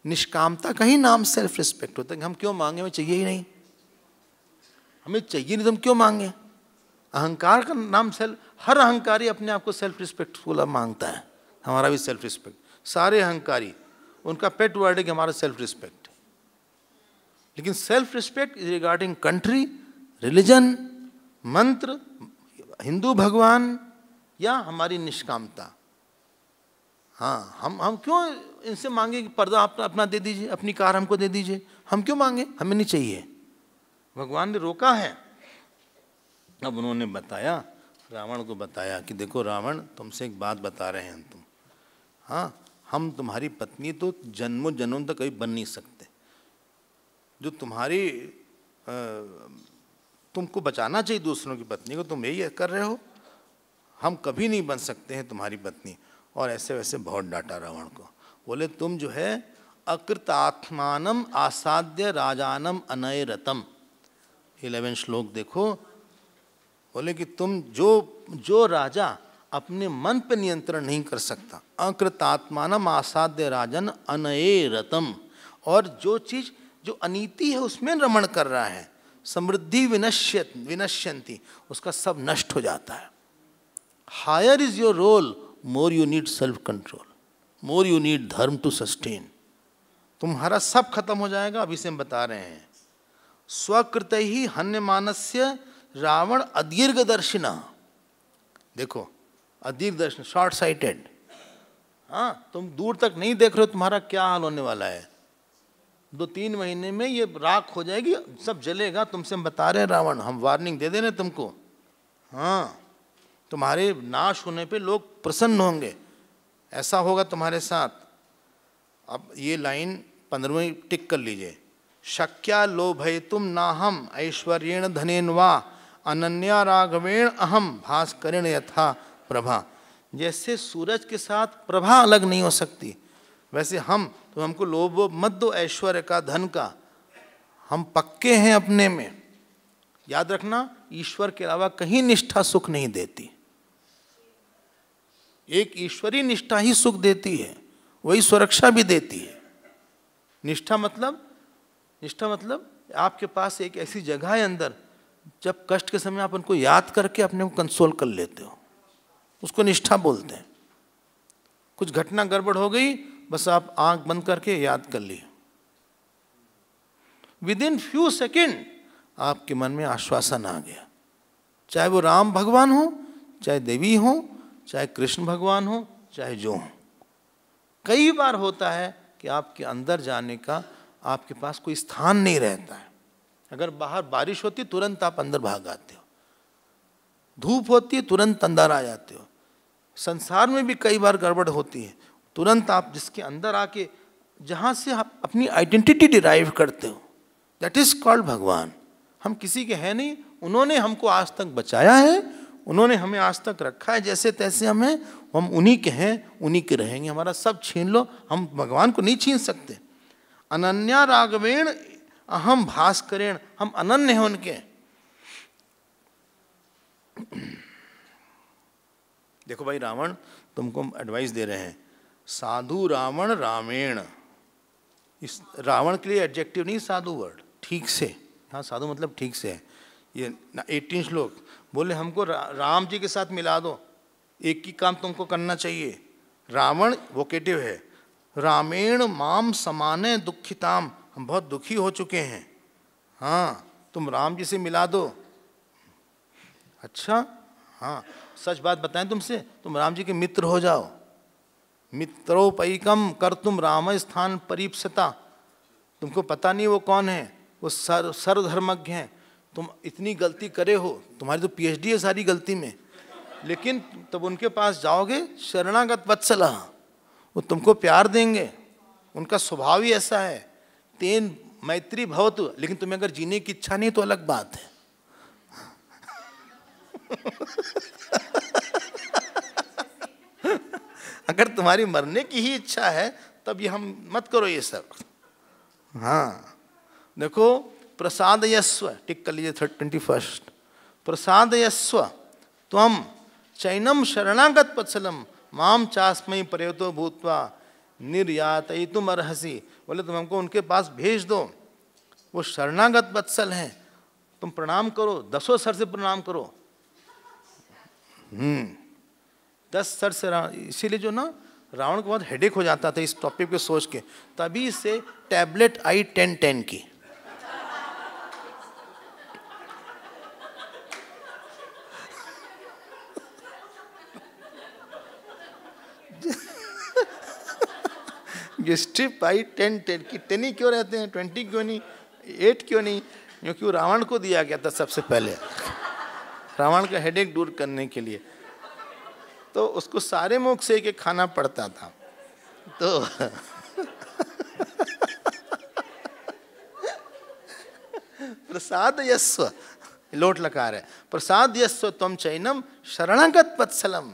निष्कामता का ही नाम सेल्फ रिस्पेक्ट होता है कि हम क्यों मांगे, हमें चाहिए ही नहीं, हमें चाहिए नहीं तो हम क्यों मांगे। अहंकार का नाम सेल्फ, हर अहंकारी अपने आप को सेल्फ रिस्पेक्टफुल मांगता है। हमारा भी सेल्फ रिस्पेक्ट, सारे अहंकारी उनका पेट वर्ड है कि हमारा सेल्फ रिस्पेक्ट। लेकिन self respect is regarding country, religion, मंत्र, हिंदू भगवान या हमारी निष्कामता। हाँ, हम क्यों इनसे मांगे कि पर्दा आप अपना दे दीजिए, अपनी कार हमको दे दीजिए, हम क्यों मांगे, हमें नहीं चाहिए। भगवान ने रोका है। अब उन्होंने बताया, रावण को बताया कि देखो रावण, तुमसे एक बात बता रहे हैं तुम, हाँ हम तुम्हारी पत्नी तो जन्मों जन्मों तक कभी बन नहीं सकते। जो तुम्हारी तुमको बचाना चाहिए दूसरों की पत्नी को, तुम यही कर रहे हो, हम कभी नहीं बन सकते हैं तुम्हारी पत्नी। और ऐसे वैसे बहुत डांटा रावण को। बोले तुम जो है अकृतात्मानम आसाद्य राजानम अनयरतम, 11 श्लोक देखो। बोले कि तुम जो राजा अपने मन पर नियंत्रण नहीं कर सकता, अकृतात्मानम आसाद्य राजन अनयरतम, और जो चीज जो अनीति है उसमें रमण कर रहा है, समृद्धि विनश्यंती, उसका सब नष्ट हो जाता है। Higher is your role, more you need self control, more you need dharma to sustain. तुम्हारा सब खत्म हो जाएगा। अभी से हम बता रहे हैं, स्वकृत ही हन्यमानस्य रावण अदीर्घदर्शिना। देखो अदीर्घदर्शन, शॉर्ट साइटेड। हाँ, तुम दूर तक नहीं देख रहे हो, तुम्हारा क्या हाल होने वाला है। 2-3 महीने में ये राख हो जाएगी, सब जलेगा। तुमसे हम बता रहे हैं रावण, हम वार्निंग दे दे रहे तुमको। हाँ, तुम्हारे नाश होने पे लोग प्रसन्न होंगे, ऐसा होगा तुम्हारे साथ। अब ये लाइन 15वीं टिक कर लीजिए। शक्या लोभयितुम नाहम ऐश्वर्येण धनेन वा अनन्या राघवेण अहम भास्करेण यथा प्रभा। जैसे सूरज के साथ प्रभा अलग नहीं हो सकती, वैसे हमको लोभ मत दो ऐश्वर्य का, धन का। हम पक्के हैं अपने में। याद रखना, ईश्वर के अलावा कहीं निष्ठा सुख नहीं देती। एक ईश्वरी निष्ठा ही सुख देती है, वही सुरक्षा भी देती है। निष्ठा मतलब आपके पास एक ऐसी जगह है अंदर, जब कष्ट के समय आप उनको याद करके अपने को कंसोल कर लेते हो, उसको निष्ठा बोलते हैं। कुछ घटना गड़बड़ हो गई, बस आप आंख बंद करके याद कर लिए, विद इन फ्यू सेकेंड आपके मन में आश्वासन आ गया। चाहे वो राम भगवान हो, चाहे देवी हो, चाहे कृष्ण भगवान हो, चाहे जो हो। कई बार होता है कि आपके अंदर जाने का आपके पास कोई स्थान नहीं रहता है। अगर बाहर बारिश होती तुरंत आप अंदर भाग आते हो, धूप होती है तुरंत अंदर आ जाते हो। संसार में भी कई बार गड़बड़ होती है, तुरंत आप जिसके अंदर आके जहाँ से आप अपनी आइडेंटिटी डिराइव करते हो, दैट इज कॉल्ड भगवान। हम किसी के हैं नहीं, उन्होंने हमको आज तक बचाया है, उन्होंने हमें आज तक रखा है जैसे तैसे हमें, हम उन्हीं के हैं, उन्हीं के रहेंगे। हमारा सब छीन लो, हम भगवान को नहीं छीन सकते। अनन्या राघवेण अहम भास्करेण, हम अनन्य हैं उनके। देखो भाई रावण, तुमको एडवाइस दे रहे हैं, साधु रावण रामेण, इस रावण के लिए एडजेक्टिव नहीं साधु वर्ड, ठीक से, हाँ साधु मतलब ठीक से है। ये 18 श्लोक बोले हमको राम जी के साथ मिला दो, एक ही काम तुमको करना चाहिए। रावण वोकेटिव है, रामेण माम समाने दुखिताम, हम बहुत दुखी हो चुके हैं, हाँ तुम राम जी से मिला दो। अच्छा हाँ, सच बात बताएं तुमसे, तुम राम जी के मित्र हो जाओ। मित्रोपैकम कर तुम राम स्थान परीप्सता, तुमको पता नहीं वो कौन है, वो सर्वधर्मज्ञ हैं। तुम इतनी गलती करे हो, तुम्हारी तो पीएचडी है सारी गलती में, लेकिन तब उनके पास जाओगे, शरणागत वत्सला, वो तुमको प्यार देंगे, उनका स्वभाव ही ऐसा है। तेन मैत्री भवतु, लेकिन तुम्हें अगर जीने की इच्छा नहीं तो अलग बात है। अगर तुम्हारी मरने की ही इच्छा है तब ये हम मत करो ये सब। हाँ देखो, प्रसाद यस्व, टिक कर लीजिए 21, प्रसाद यस्व त्वम चैनम शरणागत वत्सलम माम चास्मयी प्रयतो भूत्वा निर्यातयितुम अर्हसि। बोले तुम हमको उनके पास भेज दो, वो शरणागत वत्सल हैं, तुम प्रणाम करो, 10 सर से प्रणाम करो। 10 सर से, इसीलिए जो ना रावण को बहुत हेडेक हो जाता था इस टॉपिक पे सोच के, तभी से टैबलेट आई 10-10 की। ये स्ट्रिप आई 10-10 की, 10 ही क्यों रहते हैं, 20 क्यों नहीं, 8 क्यों नहीं, क्योंकि वो रावण को दिया गया था सबसे पहले, रावण का हेडेक दूर करने के लिए, तो उसको सारे मुख से के खाना पड़ता था। तो प्रसाद यस्व, लोट लकार है, प्रसाद यस्व तुम चैनम शरणागत वत्सलम।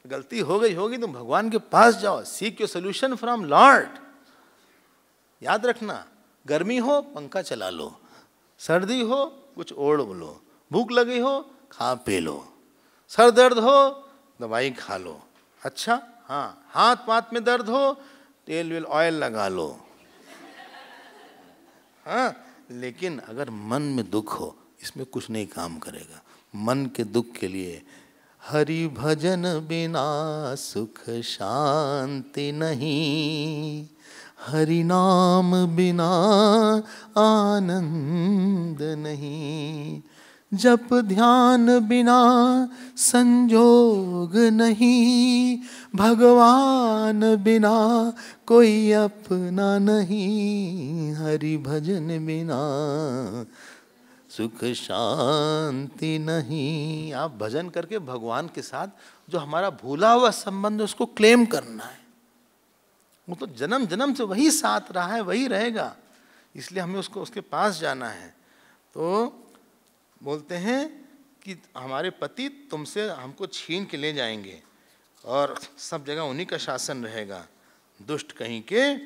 गलती हो गई होगी तो भगवान के पास जाओ, seek your solution from Lord. याद रखना, गर्मी हो पंखा चला लो, सर्दी हो कुछ ओढ़ लो, भूख लगी हो खा पी लो, सर दर्द हो दवाई खा लो। अच्छा हाँ, हाथ पाथ में दर्द हो तेल वेल ऑयल लगा लो। हाँ, लेकिन अगर मन में दुख हो, इसमें कुछ नहीं काम करेगा। मन के दुख के लिए हरि भजन बिना सुख शांति नहीं, हरि नाम बिना आनंद नहीं, जप ध्यान बिना संजोग नहीं, भगवान बिना कोई अपना नहीं, हरि भजन बिना सुख शांति नहीं। आप भजन करके भगवान के साथ जो हमारा भूला हुआ संबंध है उसको क्लेम करना है। वो तो जन्म जन्म से वही साथ रहा है, वही रहेगा, इसलिए हमें उसको उसके पास जाना है। तो बोलते हैं कि हमारे पति तुमसे हमको छीन के ले जाएंगे और सब जगह उन्हीं का शासन रहेगा। दुष्ट कहीं के,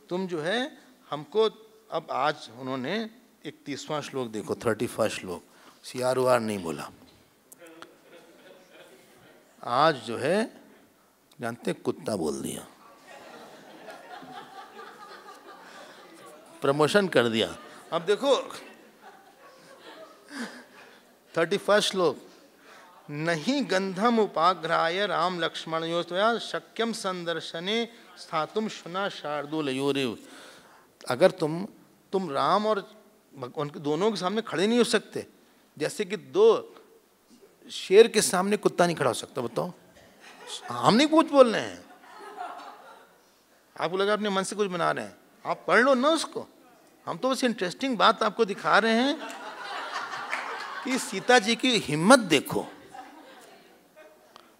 तुम जो है हमको, अब आज उन्होंने 31वां श्लोक देखो, 31वां श्लोक, CROR नहीं बोला, आज जो है जानते कुत्ता बोल दिया, प्रमोशन कर दिया। अब देखो 31वां श्लोक, नहीं गंधम उपाघ्राय राम लक्ष्मणयोस्तया शक्यम संदर्शने स्थातुम शुना शार्दूलयोरेव। अगर तुम राम और उनके दोनों के सामने खड़े नहीं हो सकते, जैसे कि 2 शेर के सामने कुत्ता नहीं खड़ा हो सकता। बताओ, हम नहीं कुछ बोल रहे हैं, आपको लगा अपने मन से कुछ बना रहे हैं, आप पढ़ लो ना उसको। हम तो बस इंटरेस्टिंग बात आपको दिखा रहे हैं कि सीता जी की हिम्मत देखो,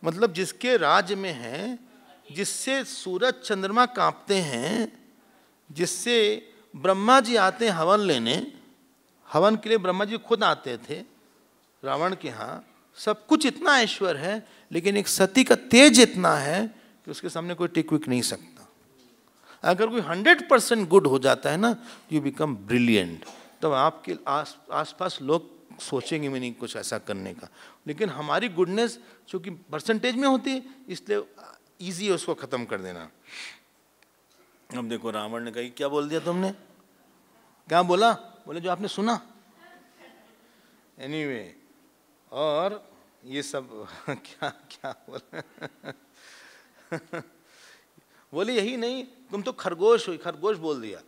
मतलब जिसके राज्य में है, जिससे सूरज चंद्रमा कांपते हैं, जिससे ब्रह्मा जी आते हैं हवन लेने, हवन के लिए ब्रह्मा जी खुद आते थे रावण के यहाँ, सब कुछ इतना ऐश्वर्य है, लेकिन एक सती का तेज इतना है कि उसके सामने कोई टिक विक नहीं सकता। अगर कोई 100% गुड हो जाता है ना, यू बिकम ब्रिलियंट, तब आपके आसपास लोग सोचेंगे भी नहीं कुछ ऐसा करने का। लेकिन हमारी गुडनेस चूँकि परसेंटेज में होती है, इसलिए इजी है उसको ख़त्म कर देना। अब देखो रावण ने कही, क्या बोल दिया तुमने? क्या बोला? बोले जो आपने सुना। एनीवे, और ये सब क्या क्या बोला बोले यही नहीं, तुम तो खरगोश हुई, खरगोश बोल दिया।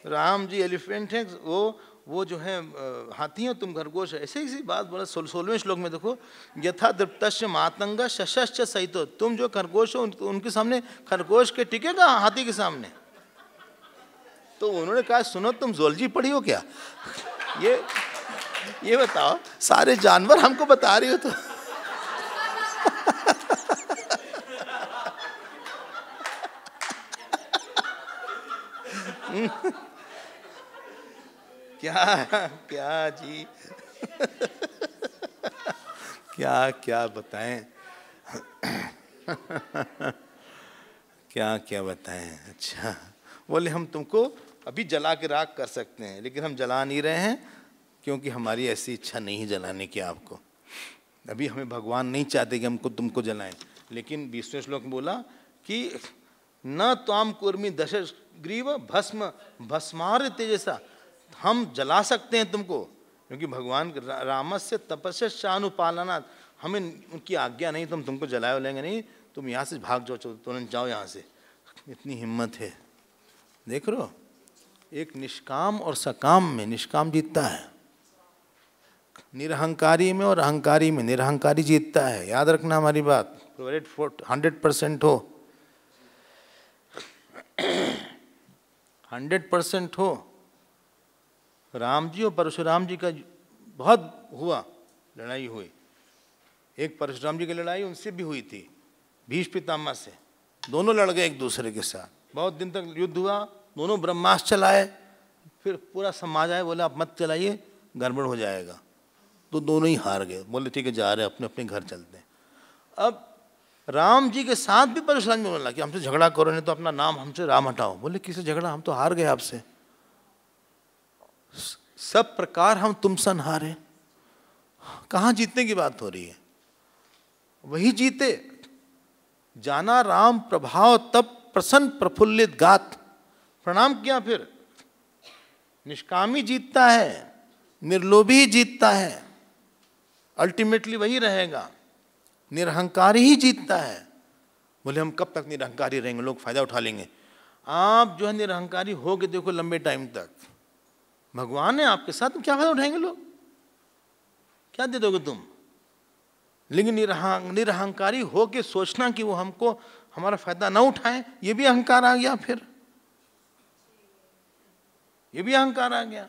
राम जी एलिफेंट है, वो जो है हाथी है, तुम खरगोश है। ऐसे ही बात बोला 16वें श्लोक में। देखो, यथा दृप्तस्य मातंग शशश्च सहितो, तुम जो खरगोश हो उनके सामने खरगोश के टिकेगा हाथी के सामने? तो उन्होंने कहा सुनो, तुम ज़ूलॉजी पढ़ी हो क्या? ये बताओ, सारे जानवर हमको बता रही हो तो क्या जी क्या बताएं क्या बताएं। अच्छा, बोले हम तुमको अभी जला के राख कर सकते हैं, लेकिन हम जला नहीं रहे हैं क्योंकि हमारी ऐसी इच्छा नहीं है जलाने की आपको। अभी हमें भगवान नहीं चाहते कि हमको तुमको जलाएं। लेकिन 20वें श्लोक में बोला कि न त्वाम कुर्मी दशग्रीव भस्म भस्मार तेजसा, हम जला सकते हैं तुमको, क्योंकि भगवान रामस्य तपस्या शानुपालनात्, हमें उनकी आज्ञा नहीं, तुम तुमको जलाए लेंगे नहीं, तुम यहाँ से भाग जाओ, तुरंत जाओ यहाँ से। इतनी हिम्मत है, देख रहे हो। एक निष्काम और सकाम में निष्काम जीतता है, निरहंकारी में और अहंकारी में निरहंकारी जीतता है। याद रखना हमारी बात, 100% हो, 100% हो। राम जी और परशुराम जी का बहुत हुआ, लड़ाई हुई। एक परशुराम जी की लड़ाई उनसे भी हुई थी, भीष्म पितामह से। दोनों लड़ गए एक दूसरे के साथ, बहुत दिन तक युद्ध हुआ, दोनों ब्रह्मास्त्र चलाए। फिर पूरा समाज आए, बोले आप मत चलाइए, गड़बड़ हो जाएगा। तो दोनों ही हार गए, बोले ठीक है जा रहे, अपने अपने घर चलते हैं। अब राम जी के साथ भी परशुराम जी बोला कि हमसे झगड़ा करो, नहीं तो अपना नाम हमसे राम हटाओ। बोले किससे झगड़ा, हम तो हार गए आपसे, सब प्रकार हम तुम सन हारे। कहाँ जीतने की बात हो रही है? वही जीते। जाना राम प्रभाव तब प्रसन्न प्रफुल्लित गात, प्रणाम किया। फिर निष्कामी जीतता है, निर्लोभी जीतता है, अल्टीमेटली वही रहेगा। निरहंकारी ही जीतता है। बोले हम कब तक निरहंकारी रहेंगे, लोग फायदा उठा लेंगे। आप जो है निरहंकारी हो के देखो लंबे टाइम तक, भगवान है आपके साथ, क्या फायदा उठाएंगे लोग, क्या दे दोगे तुम? लेकिन निरहंकारी हो के सोचना कि वो हमको हमारा फायदा ना उठाएं, ये भी अहंकार आ गया। फिर ये भी अहंकार आ गया।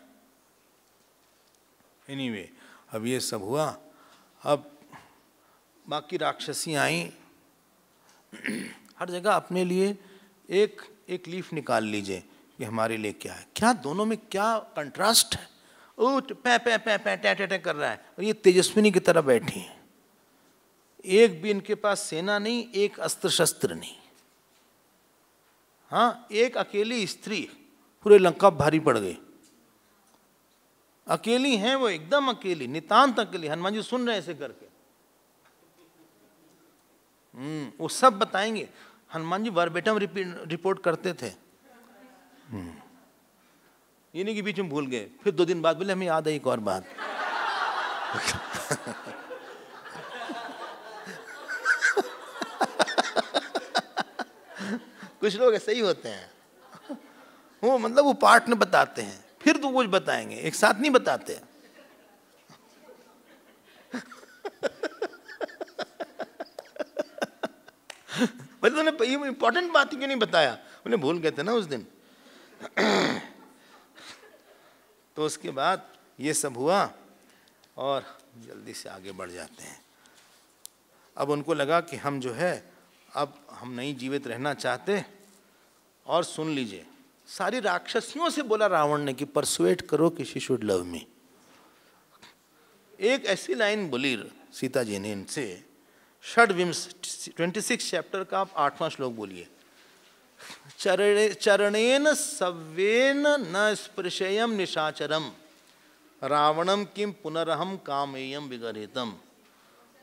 एनीवे, अब ये सब हुआ। अब बाकी राक्षसी आई, हर जगह अपने लिए एक एक लीफ निकाल लीजिए कि हमारे लिए क्या है। क्या दोनों में क्या कंट्रास्ट है। वो पै पै पै पै टै टै कर रहा है, और ये तेजस्विनी की तरह बैठी है। एक भी इनके पास सेना नहीं, एक अस्त्र शस्त्र नहीं। हाँ, एक अकेली स्त्री पूरे लंका भारी पड़ गई। अकेली हैं वो, एकदम अकेली, नितांत अकेली। हनुमान जी सुन रहे हैं ऐसे करके। वो सब बताएंगे। हनुमान जी वर्बेटम रिपोर्ट करते थे। ये नहीं कि बीच में भूल गए, फिर 2 दिन बाद बोले हमें याद है एक और बात। कुछ लोग ऐसे ही होते हैं, वो मतलब वो पार्ट में बताते हैं, फिर तो कुछ बताएंगे, एक साथ नहीं बताते। बोले तूने ये इंपॉर्टेंट बात क्यों नहीं बताया? बोले भूल गए थे ना उस दिन। तो उसके बाद ये सब हुआ और जल्दी से आगे बढ़ जाते हैं। अब उनको लगा कि हम जो है अब हम नहीं जीवित रहना चाहते। और सुन लीजिए, सारी राक्षसियों से बोला रावण ने कि परसुएट करो कि शी शुड लव मी। एक ऐसी लाइन बोली सीता जी ने इनसे, 26 चैप्टर का आप 8वां श्लोक बोलिए। चरणेन सव्येन न स्पृशेयम निशाचरम रावणम किम पुनरहम कामेयम विगरहितम।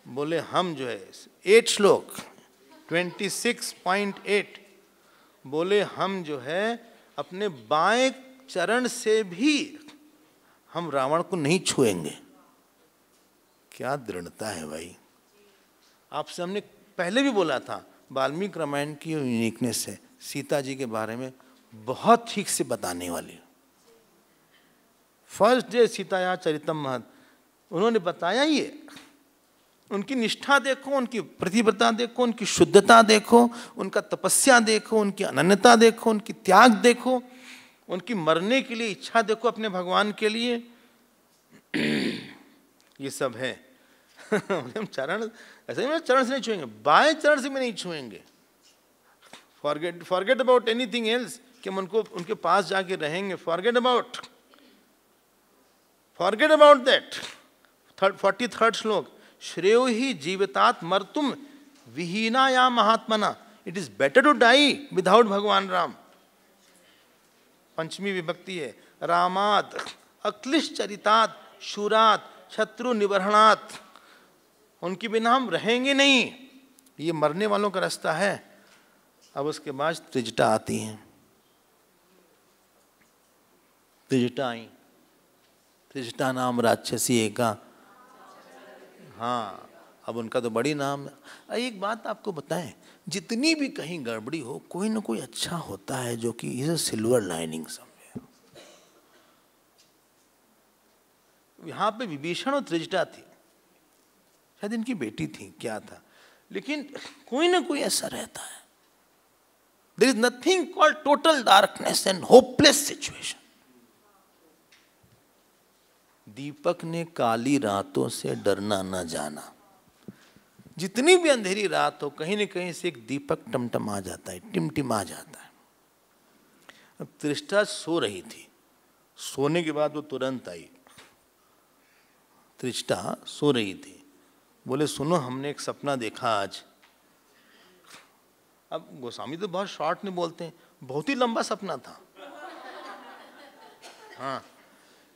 बोले हम जो है 8 श्लोक 26.8 बोले हम जो है अपने बाएं चरण से भी हम रावण को नहीं छुएंगे। क्या दृढ़ता है भाई। आपसे हमने पहले भी बोला था, वाल्मीकि रामायण की यूनिकनेस है, सीता जी के बारे में बहुत ठीक से बताने वाली। फर्स्ट डे सीताया चरितम महत्, उन्होंने बताया ये। उनकी निष्ठा देखो, उनकी प्रतिबद्धता देखो, उनकी शुद्धता देखो, उनका तपस्या देखो, उनकी अनन्यता देखो, उनकी त्याग देखो, उनकी मरने के लिए इच्छा देखो अपने भगवान के लिए। ये सब है। हम चरण ऐसे ही चरण से नहीं छुएंगे, बाएं चरण से भी नहीं छुएंगे। फॉरगेट अबाउट एनीथिंग एल्स, कि हम उनको उनके पास जाके रहेंगे। Forget about that. 43rd श्लोक, श्रेयो ही जीवितात मर्तुम विहीना या महात्मना, it is better to die without Bhagwan Ram. पंचमी विभक्ति है। रामात अक्लिश्चरितात शूरात शत्रु निबर्हणात, उनके बिना हम रहेंगे नहीं। ये मरने वालों का रास्ता है। अब उसके बाद त्रिजटा आती हैं। त्रिजटा आई, त्रिजटा नाम राक्षसी एका। हाँ, अब उनका तो बड़ी नाम है। एक बात आपको बताएं, जितनी भी कहीं गड़बड़ी हो, कोई ना कोई अच्छा होता है जो कि इज अ सिल्वर लाइनिंग समझे। यहाँ पे विभीषण और त्रिजटा थी, शायद इनकी बेटी थी, क्या था, लेकिन कोई ना कोई ऐसा रहता है। There is nothing called total darkness and hopeless situation. दीपक ने काली रातों से डरना न जाना। जितनी भी अंधेरी रात हो, कहीं न कहीं से एक दीपक टमटमा जाता है, टिमटिमा जाता है। अब त्रिष्टा सो रही थी, सोने के बाद वो तुरंत आई। त्रिष्टा सो रही थी, बोले सुनो हमने एक सपना देखा आज। अब गोस्वामी तो बहुत शॉर्ट में बोलते हैं, बहुत ही लंबा सपना था। हाँ,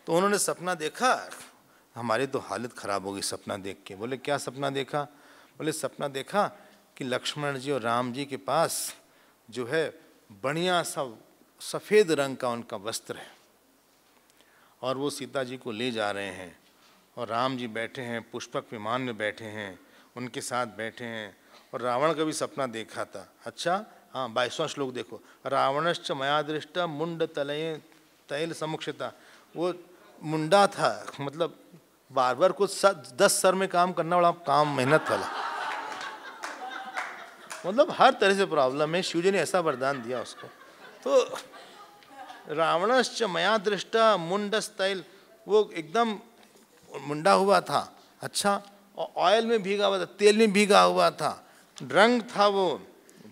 तो उन्होंने सपना देखा, हमारी तो हालत खराब हो गई सपना देख के। बोले क्या सपना देखा? बोले सपना देखा कि लक्ष्मण जी और राम जी के पास जो है बढ़िया सा सफ़ेद रंग का उनका वस्त्र है, और वो सीता जी को ले जा रहे हैं, और राम जी बैठे हैं पुष्पक विमान में बैठे हैं, उनके साथ बैठे हैं। और रावण का भी सपना देखा था। अच्छा हाँ, 22वां श्लोक देखो, रावणश्च मया दृष्टा मुंड तलय तैल समुक्षता। वो मुंडा था, मतलब बार बार कुछ 10 सर में काम करना बड़ा काम, मेहनत वाला, मतलब हर तरह से प्रॉब्लम है। शिव जी ने ऐसा वरदान दिया उसको। तो रावणश्च मया दृष्टा मुंडस्तैल, वो एकदम मुंडा हुआ था। अच्छा, और ऑयल में भीगा हुआ था, तेल में भीगा हुआ था, रंग था वो,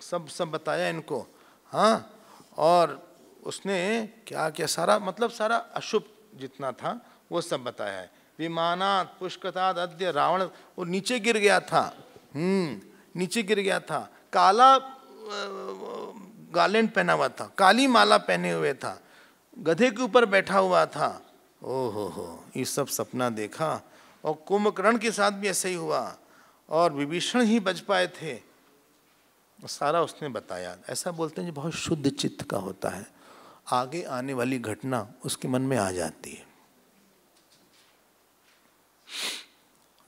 सब बताया इनको। हाँ, और उसने क्या क्या सारा, मतलब सारा अशुभ जितना था वो सब बताया है। विमानात पुष्कताद अद्य रावण, वो नीचे गिर गया था। नीचे गिर गया था। काला गार्लेंड पहना हुआ था, काली माला पहने हुए था, गधे के ऊपर बैठा हुआ था। ओहो हो, ये सब सपना देखा। और कुंभकर्ण के साथ भी ऐसे ही हुआ, और विभीषण ही बच पाए थे। सारा उसने बताया। ऐसा बोलते हैं जो बहुत शुद्ध चित्त का होता है, आगे आने वाली घटना उसके मन में आ जाती है,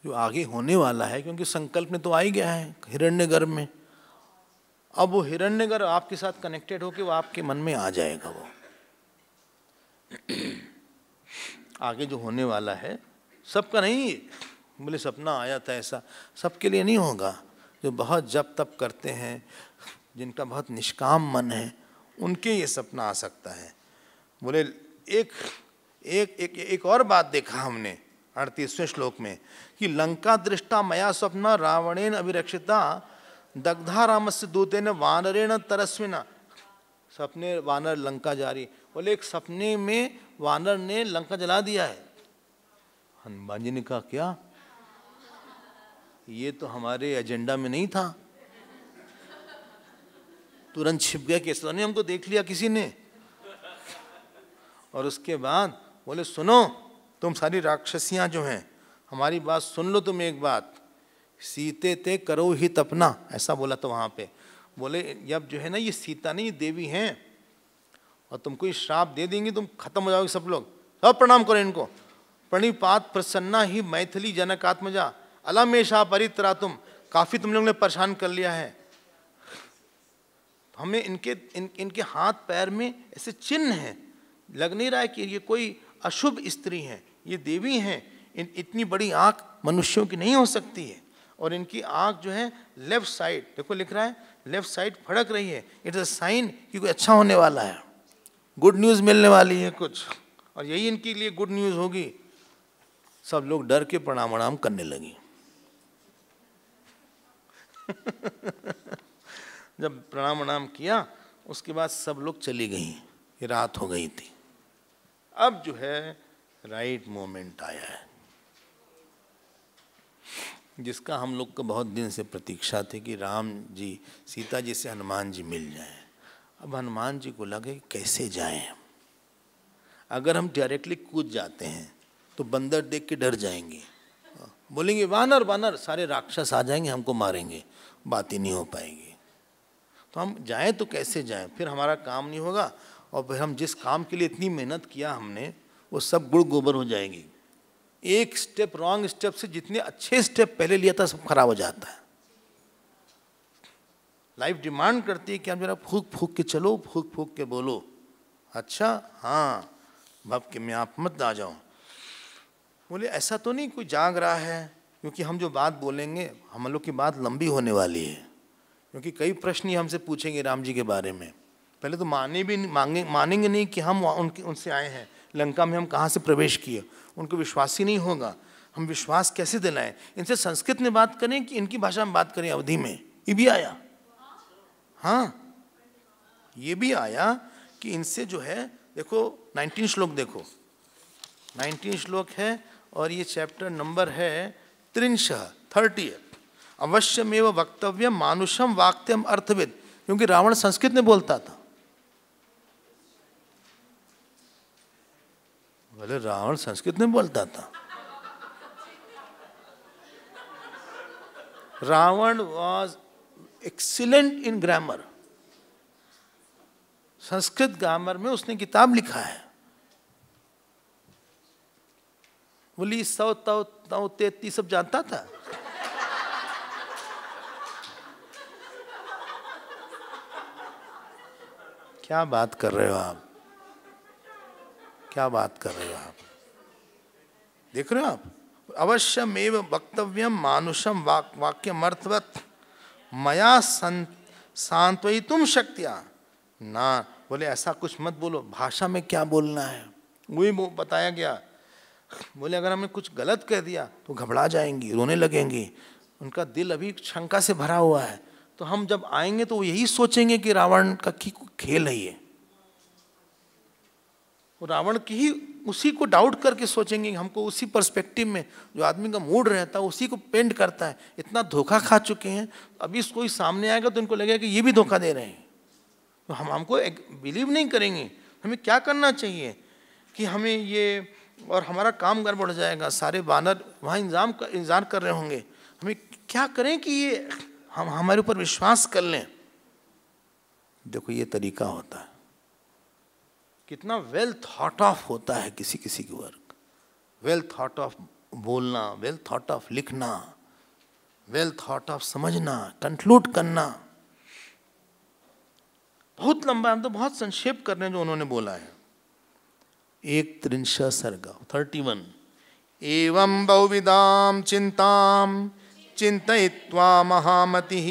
जो आगे होने वाला है, क्योंकि संकल्प में तो आ ही गया है हिरण्यगर्भ में। अब वो हिरण्यगर्भ आपके साथ कनेक्टेड होकर वो आपके मन में आ जाएगा। वो आगे जो होने वाला है सबका नहीं, बोले सपना आया था ऐसा, सबके लिए नहीं होगा। जो बहुत जप तप करते हैं, जिनका बहुत निष्काम मन है, उनके ये सपना आ सकता है। बोले एक एक एक एक और बात देखा हमने 38वें श्लोक में, कि लंका दृष्टा मया स्वप्न रावणेन अभिरक्षिता दग्धा रामस्य दूतेन वानरेण तरस्विना। सपने वानर लंका जा रही। बोले एक सपने में वानर ने लंका जला दिया है। हनुमान जी ने कहा क्या, ये तो हमारे एजेंडा में नहीं था। तुरंत छिप गया कि नहीं, हमको देख लिया किसी ने। और उसके बाद बोले सुनो तुम सारी राक्षसियां जो हैं, हमारी बात सुन लो तुम एक बात, सीते ते करो ही तपना, ऐसा बोला था वहाँ पे। बोले जब जो है ना ये सीता नहीं, ये देवी हैं और तुमको ये श्राप दे देंगी, तुम खत्म हो जाओगे सब लोग, सब प्रणाम करो इनको। प्रणिपात प्रसन्ना ही मैथिली जनकात्मजा अलमेशा परित्रा, तुम काफ़ी तुम लोग ने परेशान कर लिया है। हमें इनके हाथ पैर में ऐसे चिन्ह हैं, लग नहीं रहा है कि ये कोई अशुभ स्त्री हैं, ये देवी हैं। इतनी बड़ी आँख मनुष्यों की नहीं हो सकती है। और इनकी आँख जो है लेफ्ट साइड, देखो लिख रहा है लेफ्ट साइड फड़क रही है। इट इज़ अ साइन कि कोई अच्छा होने वाला है, गुड न्यूज़ मिलने वाली है कुछ, और यही इनके लिए गुड न्यूज़ होगी। सब लोग डर के प्रणाम वणाम करने लगी। जब प्रणाम वणाम किया उसके बाद सब लोग चली गई, ये रात हो गई थी। अब जो है राइट मोमेंट आया है, जिसका हम लोग को बहुत दिन से प्रतीक्षा थी कि राम जी सीता जी से हनुमान जी मिल जाएं। अब हनुमान जी को लगे कैसे जाएं। अगर हम डायरेक्टली कूद जाते हैं तो बंदर देख के डर जाएंगे, बोलेंगे वानर वानर, सारे राक्षस आ जाएंगे हमको मारेंगे, बात ही नहीं हो पाएगी। तो हम जाएं तो कैसे जाएं, फिर हमारा काम नहीं होगा और फिर हम जिस काम के लिए इतनी मेहनत किया हमने वो सब गुड़ गोबर हो जाएगी। एक स्टेप रॉन्ग स्टेप से जितने अच्छे स्टेप पहले लिया था सब खराब हो जाता है। लाइफ डिमांड करती है कि आप जरा फूक फूक के चलो, फूक फूक के बोलो, अच्छा हाँ भप के मैं आप मत आ जाओ। बोले ऐसा तो नहीं कोई जाग रहा है, क्योंकि हम जो बात बोलेंगे हम लोग की बात लंबी होने वाली है, क्योंकि कई प्रश्न ही हमसे पूछेंगे राम जी के बारे में। पहले तो मानेंगे नहीं कि हम उनसे आए हैं, लंका में हम कहाँ से प्रवेश किए, उनको विश्वास ही नहीं होगा। हम विश्वास कैसे दिलाएं? इनसे संस्कृत में बात करें कि इनकी भाषा में बात करें, अवधि में? ये भी आया, हाँ ये भी आया कि इनसे जो है देखो 19 श्लोक देखो, 19 श्लोक है और ये चैप्टर नंबर है 30 अवश्यमेव वक्तव्यम मानुषम वाक्यम अर्थविद, क्योंकि रावण संस्कृत में बोलता था। बोले रावण संस्कृत में बोलता था। Ravana was excellent in grammar, Sanskrit grammar में उसने किताब लिखा है। बोली 100 तव तव 33 सब जानता था। क्या बात कर रहे हो आप, क्या बात कर रहे हो आप, देख रहे हो आप? अवश्यमेव वक्तव्यम मानुषम वाक्यम अर्थवत मया सांत्वयितुम शक्त्या ना। बोले ऐसा कुछ मत बोलो, भाषा में क्या बोलना है वही बताया गया। बोले अगर हमने कुछ गलत कह दिया तो घबरा जाएंगी, रोने लगेंगी, उनका दिल अभी शंका से भरा हुआ है। तो हम जब आएंगे तो वो यही सोचेंगे कि रावण का खेल है ये, वो रावण की ही उसी को डाउट करके सोचेंगे। हमको उसी पर्सपेक्टिव में जो आदमी का मूड रहता है उसी को पेंट करता है। इतना धोखा खा चुके हैं, अभी कोई सामने आएगा तो इनको लगेगा कि ये भी धोखा दे रहे हैं, तो हमको बिलीव नहीं करेंगे। हमें क्या करना चाहिए कि हमें ये, और हमारा काम गड़बड़ हो जाएगा, सारे वानर वहाँ इंतजार कर रहे होंगे। हमें क्या करें कि ये हम हमारे ऊपर विश्वास कर लें। देखो ये तरीका होता है, कितना वेल थॉट ऑफ होता है किसी किसी की वर्क, वेल थॉट ऑफ बोलना, वेल थॉट ऑफ लिखना, वेल थॉट ऑफ समझना, कंक्लूड करना। बहुत लंबा, हम तो बहुत संक्षेप कर रहे हैं जो उन्होंने बोला है। 1 सर्ग 31 एवं बहुविधाम चिंताम चिंतयित्वा महामतिः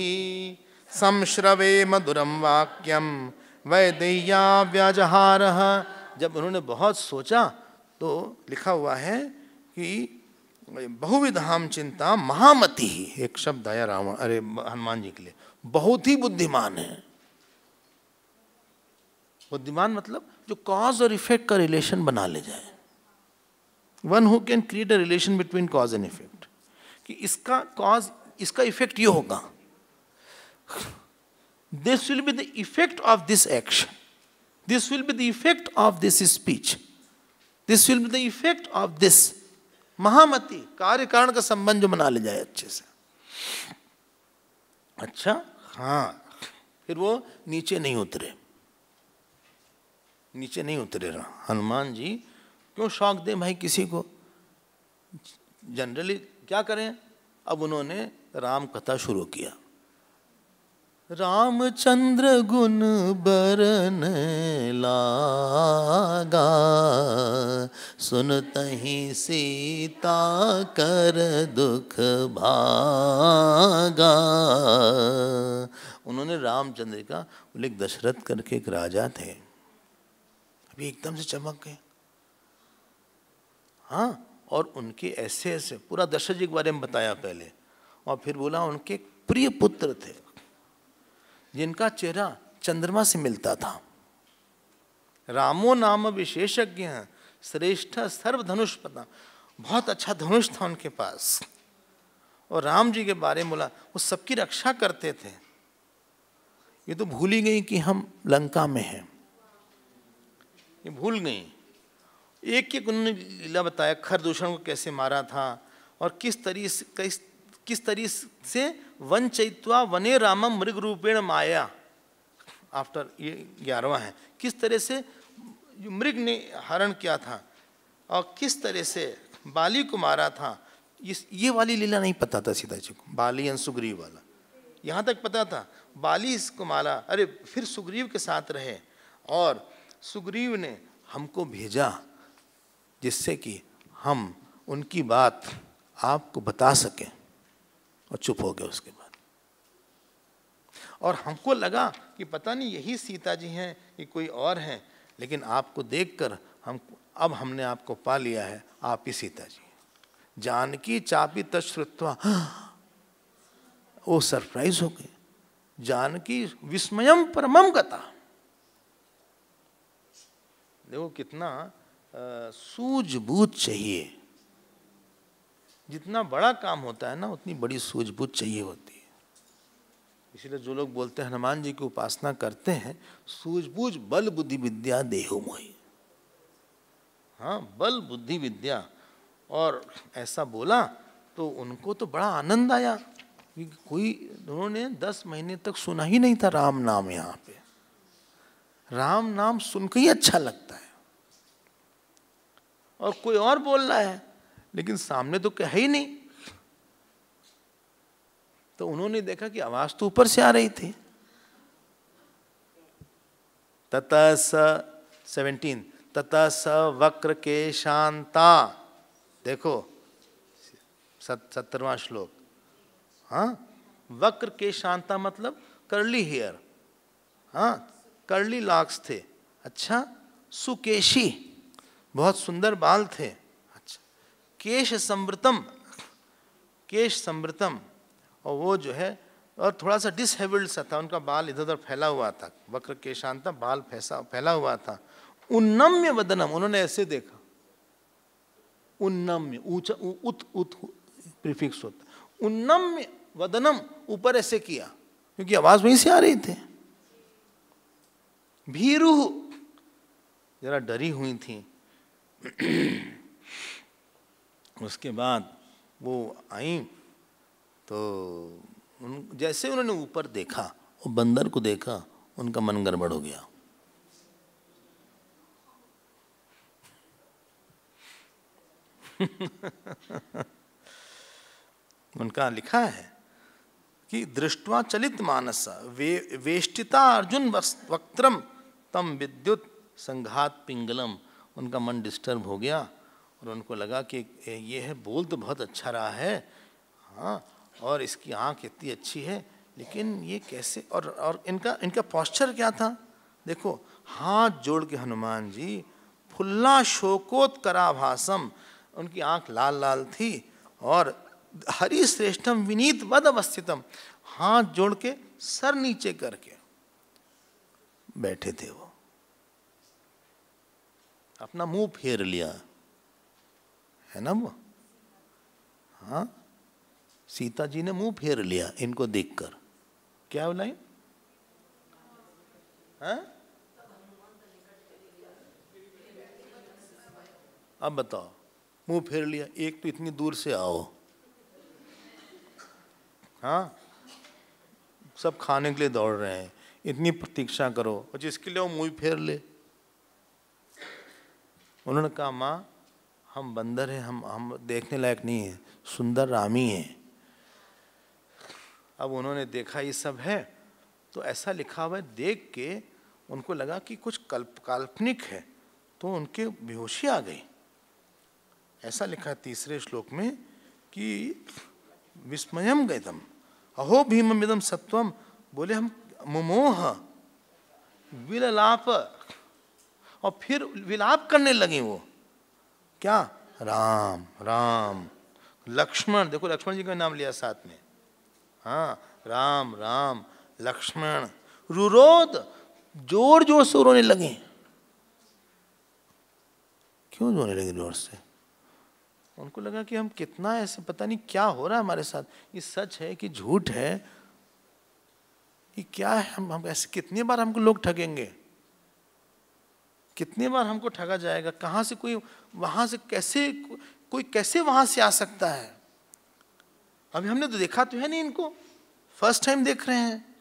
संश्रवे मधुरम वाक्यम वैदेह्या व्याजहारः। जब उन्होंने बहुत सोचा तो लिखा हुआ है कि बहुविधाम चिंता महामति, एक शब्द आया रावण अरे हनुमान जी के लिए, बहुत ही बुद्धिमान है। बुद्धिमान मतलब जो कॉज और इफेक्ट का रिलेशन बना ले जाए, one who can create a relation between cause and effect, कि इसका कॉज इसका इफेक्ट ये होगा, this will be the effect of this action, this will be the effect of this speech, this will be the effect of this। महामति, कार्य कारण का संबंध जो बना ले जाए अच्छे से। अच्छा हाँ, फिर वो नीचे नहीं उतरे, नीचे नहीं उतरे रहा। हनुमान जी क्यों शौक दें भाई किसी को, जनरली क्या करें। अब उन्होंने राम कथा शुरू किया। रामचंद्र गुण बरन लागा, सुनतहि सीता कर दुख भागा। उन्होंने रामचंद्र का, बोले दशरथ करके एक राजा थे, अभी एकदम से चमक गए। हाँ, और उनके ऐसे ऐसे पूरा दशरथ जी के बारे में बताया पहले, और फिर बोला उनके एक प्रिय पुत्र थे जिनका चेहरा चंद्रमा से मिलता था। रामो नाम विशेषज्ञ श्रेष्ठ सर्वधनुष पता, बहुत अच्छा धनुष था उनके पास। और राम जी के बारे में बोला वो सबकी रक्षा करते थे। ये तो भूल ही गई कि हम लंका में हैं, ये भूल गई। एक एक उन्होंने लीला बताया, खरदूषण को कैसे मारा था, और किस तरीके से वन चैत्वा वने रामम मृग रूपेण माया, आफ्टर ये 11वां है, किस तरह से मृग ने हरण किया था और किस तरह से बाली को मारा था। ये वाली लीला नहीं पता था सीता जी को, बाली और सुग्रीव वाला यहाँ तक पता था। बाली इसको मारा, अरे फिर सुग्रीव के साथ रहे, और सुग्रीव ने हमको भेजा जिससे कि हम उनकी बात आपको बता सकें, और चुप हो गए उसके बाद। और हमको लगा कि पता नहीं यही सीता जी हैं कि कोई और हैं, लेकिन आपको देखकर अब हमने आपको पा लिया है, आप ही सीता जी हैं। जानकी चापी तश्रुत्वा, वो सरप्राइज हो गए। जानकी विस्मयम परमम गता। देखो कितना सूझबूझ चाहिए, जितना बड़ा काम होता है ना उतनी बड़ी सूझबूझ चाहिए होती है। इसलिए जो लोग बोलते हैं हनुमान जी की उपासना करते हैं, सूझबूझ बल बुद्धि विद्या देहु मोहि। हाँ, बल बुद्धि विद्या। और ऐसा बोला तो उनको तो बड़ा आनंद आया, क्योंकि कोई उन्होंने 10 महीने तक सुना ही नहीं था राम नाम। यहाँ पे राम नाम सुनकर ही अच्छा लगता है, और कोई और बोल रहा है लेकिन सामने तो कह ही नहीं। तो उन्होंने देखा कि आवाज तो ऊपर से आ रही थी। ततः स 17 ततः स वक्र के शांता, देखो 17वां श्लोक। हाँ, वक्र के शांता मतलब कर्ली हेयर, हाँ कर्ली लॉक्स थे। अच्छा, सुकेशी, बहुत सुंदर बाल थे। अच्छा, केश संवृतम, केश संवृतम, और वो जो है और थोड़ा सा डिसहेबल्ड सा था, उनका बाल इधर उधर फैला हुआ था। वक्र के शांता, बाल फैला हुआ था। उन्नम्य वदनम, उन्होंने ऐसे देखा। उन्नम्य, ऊंचा, उत प्रीफिक्स होता। उन्नम्य वदनम, ऊपर ऐसे किया, क्योंकि आवाज वहीं से आ रही थी। भीरुह, जरा डरी हुई थी। उसके बाद वो आई तो जैसे उन्होंने ऊपर देखा, वो बंदर को देखा, उनका मन गड़बड़ हो गया। उनका लिखा है कि दृष्ट्वा चलित मानस वेष्टिता अर्जुन वक्त्रम तम विद्युत संघात पिंगलम। उनका मन डिस्टर्ब हो गया और उनको लगा कि ये है, बोल तो बहुत अच्छा रहा है, हाँ, और इसकी आंख इतनी अच्छी है, लेकिन ये कैसे। और इनका पोस्चर क्या था, देखो, हाथ जोड़ के हनुमान जी, फुल्ला शोकोत्कराभासम, उनकी आंख लाल लाल थी, और हरि श्रेष्ठम विनीत वद अवस्थितम, हाथ जोड़ के सर नीचे करके बैठे थे। वो अपना मुंह फेर लिया है ना वो, हाँ, सीता जी ने मुंह फेर लिया इनको देखकर। क्या बोला, हाँ? अब बताओ, मुंह फेर लिया, एक तो इतनी दूर से आओ, हाँ, सब खाने के लिए दौड़ रहे हैं, इतनी प्रतीक्षा करो, और जिसके लिए वो मुंह फेर ले। उन्होंने कहा माँ हम बंदर हैं, हम देखने लायक नहीं है, सुंदर राम ही है। अब उन्होंने देखा ये सब है, तो ऐसा लिखा हुआ है, देख के उनको लगा कि कुछ काल्पनिक है, तो उनके बेहोशी आ गई। ऐसा लिखा है तीसरे श्लोक में कि विस्मयम गतम अहो भीममिदं सत्वम, बोले हम मुमोह विललाप, और फिर विलाप करने लगे वो। क्या? राम राम लक्ष्मण, देखो लक्ष्मण जी का नाम लिया साथ में, हाँ, राम राम लक्ष्मण, रुरोध, जोर जोर से रोने लगे। क्यों रोने लगे जोर से? उनको लगा कि हम कितना ऐसे, पता नहीं क्या हो रहा है हमारे साथ, ये सच है कि झूठ है, ये क्या है, हम ऐसे कितनी बार हमको लोग ठगेंगे, कितनी बार हमको ठगा जाएगा, कहाँ से कोई वहां से कैसे, कोई कैसे वहां से आ सकता है। अभी हमने तो देखा तो है नहीं इनको, फर्स्ट टाइम देख रहे हैं।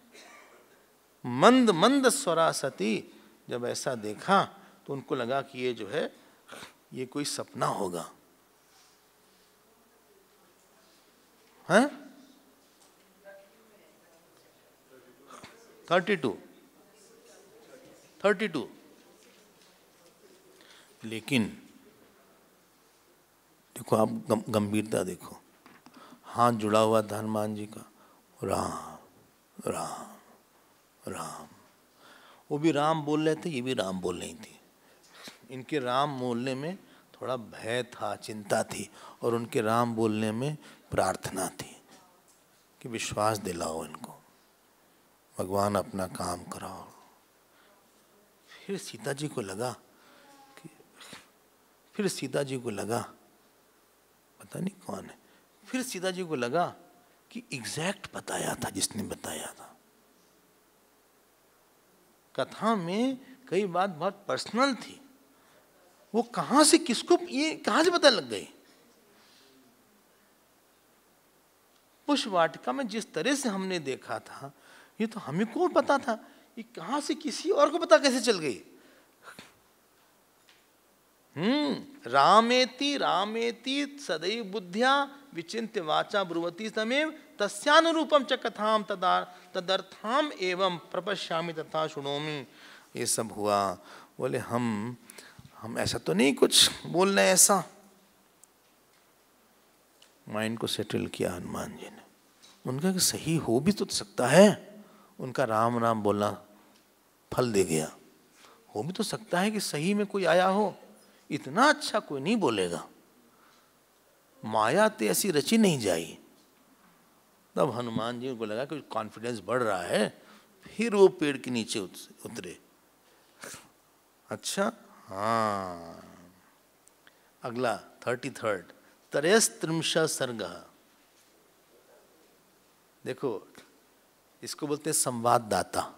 मंद मंद स्वरा सती, जब ऐसा देखा तो उनको लगा कि ये जो है ये कोई सपना होगा। हैं? 32 लेकिन देखो आप गंभीरता देखो, हाथ जुड़ा हुआ था हनुमान जी का, राम राम राम, वो भी राम बोल रहे थे, ये भी राम बोल रही थी। इनके राम बोलने में थोड़ा भय था, चिंता थी, और उनके राम बोलने में प्रार्थना थी कि विश्वास दिलाओ इनको, भगवान अपना काम कराओ। फिर सीता जी को लगा पता नहीं कौन है, फिर सीता जी को लगा कि एग्जैक्ट बताया था जिसने बताया था। कथा में कई बात बहुत पर्सनल थी, वो कहां से किसको, ये कहां से पता लग गई। पुष्प वाटिका में जिस तरह से हमने देखा था, ये तो हमें को पता था, ये कहां से किसी और को पता कैसे चल गई। रामेति रामेति सदैव बुद्ध्या विचिन्त्य वाचा ब्रुवती तमेव तस्यानुरूपम च कथाम तदर्थाम एवं प्रपश्यामि तथा शृणोमि। ये सब हुआ। बोले हम ऐसा तो नहीं कुछ बोल रहे, ऐसा माइंड को सेटल किया हनुमान जी ने। उनका कि सही हो भी तो सकता है, उनका राम राम बोलना फल दे गया। हो भी तो सकता है कि सही में कोई आया हो, इतना अच्छा कोई नहीं बोलेगा, माया तो ऐसी रची नहीं जाई। तब हनुमान जी को लगा कि कॉन्फिडेंस बढ़ रहा है, फिर वो पेड़ के नीचे उतरे। अच्छा, हाँ, अगला 33 त्रयस्त्रिंश सर्ग। देखो इसको बोलते हैं संवाददाता।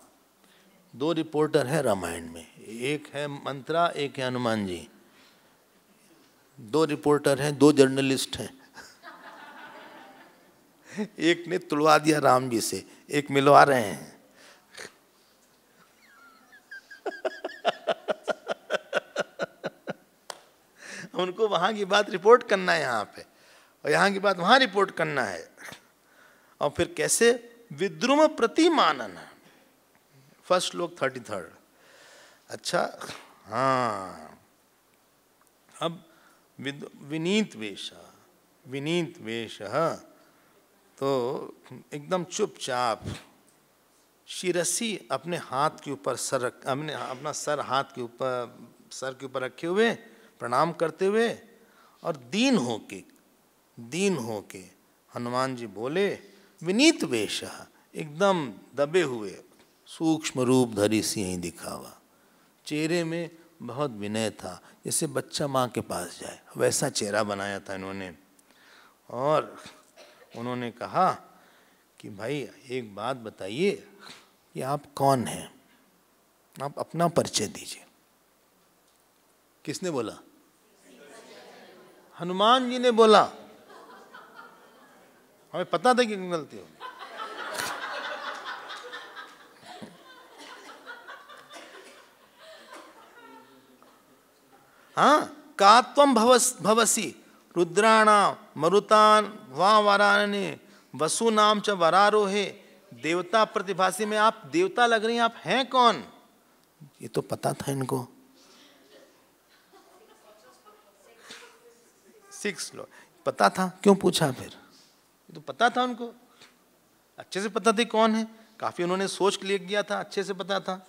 2 रिपोर्टर है रामायण में, एक है मंत्रा, एक है हनुमान जी। 2 रिपोर्टर हैं, 2 जर्नलिस्ट हैं। एक ने तुड़वा दिया राम जी से, एक मिलवा रहे हैं। उनको वहां की बात रिपोर्ट करना है यहाँ पे, और यहाँ की बात वहां रिपोर्ट करना है। और फिर कैसे विद्रुम प्रतिमानन, फर्स्ट श्लोक 33। अच्छा, हाँ, अब विनीत वेश, तो एकदम चुपचाप शिरसी अपने हाथ के ऊपर अपना सर हाथ के ऊपर, सर के ऊपर रखे हुए प्रणाम करते हुए, और दीन होके हनुमान जी बोले, विनीत वेश, एकदम दबे हुए, सूक्ष्म रूप धरी सिंह दिखा हुआ, चेहरे में बहुत विनय था, जैसे बच्चा माँ के पास जाए, वैसा चेहरा बनाया था इन्होंने। और उन्होंने कहा कि भाई एक बात बताइए कि आप कौन हैं, आप अपना परिचय दीजिए। किसने बोला? हनुमान जी ने बोला। हमें पता था कि गलती हो, हाँ, कात्वम भवसी रुद्राणाम मरुतान वा वराने वसु नाम च वरारोहे। देवता प्रतिभासी में आप देवता लग रही हैं, आप हैं कौन? ये तो पता था इनको। 6 लोग पता था, क्यों पूछा फिर? ये तो पता था उनको, अच्छे से पता थी कौन है, काफी उन्होंने सोच के लिए किया था, अच्छे से पता था।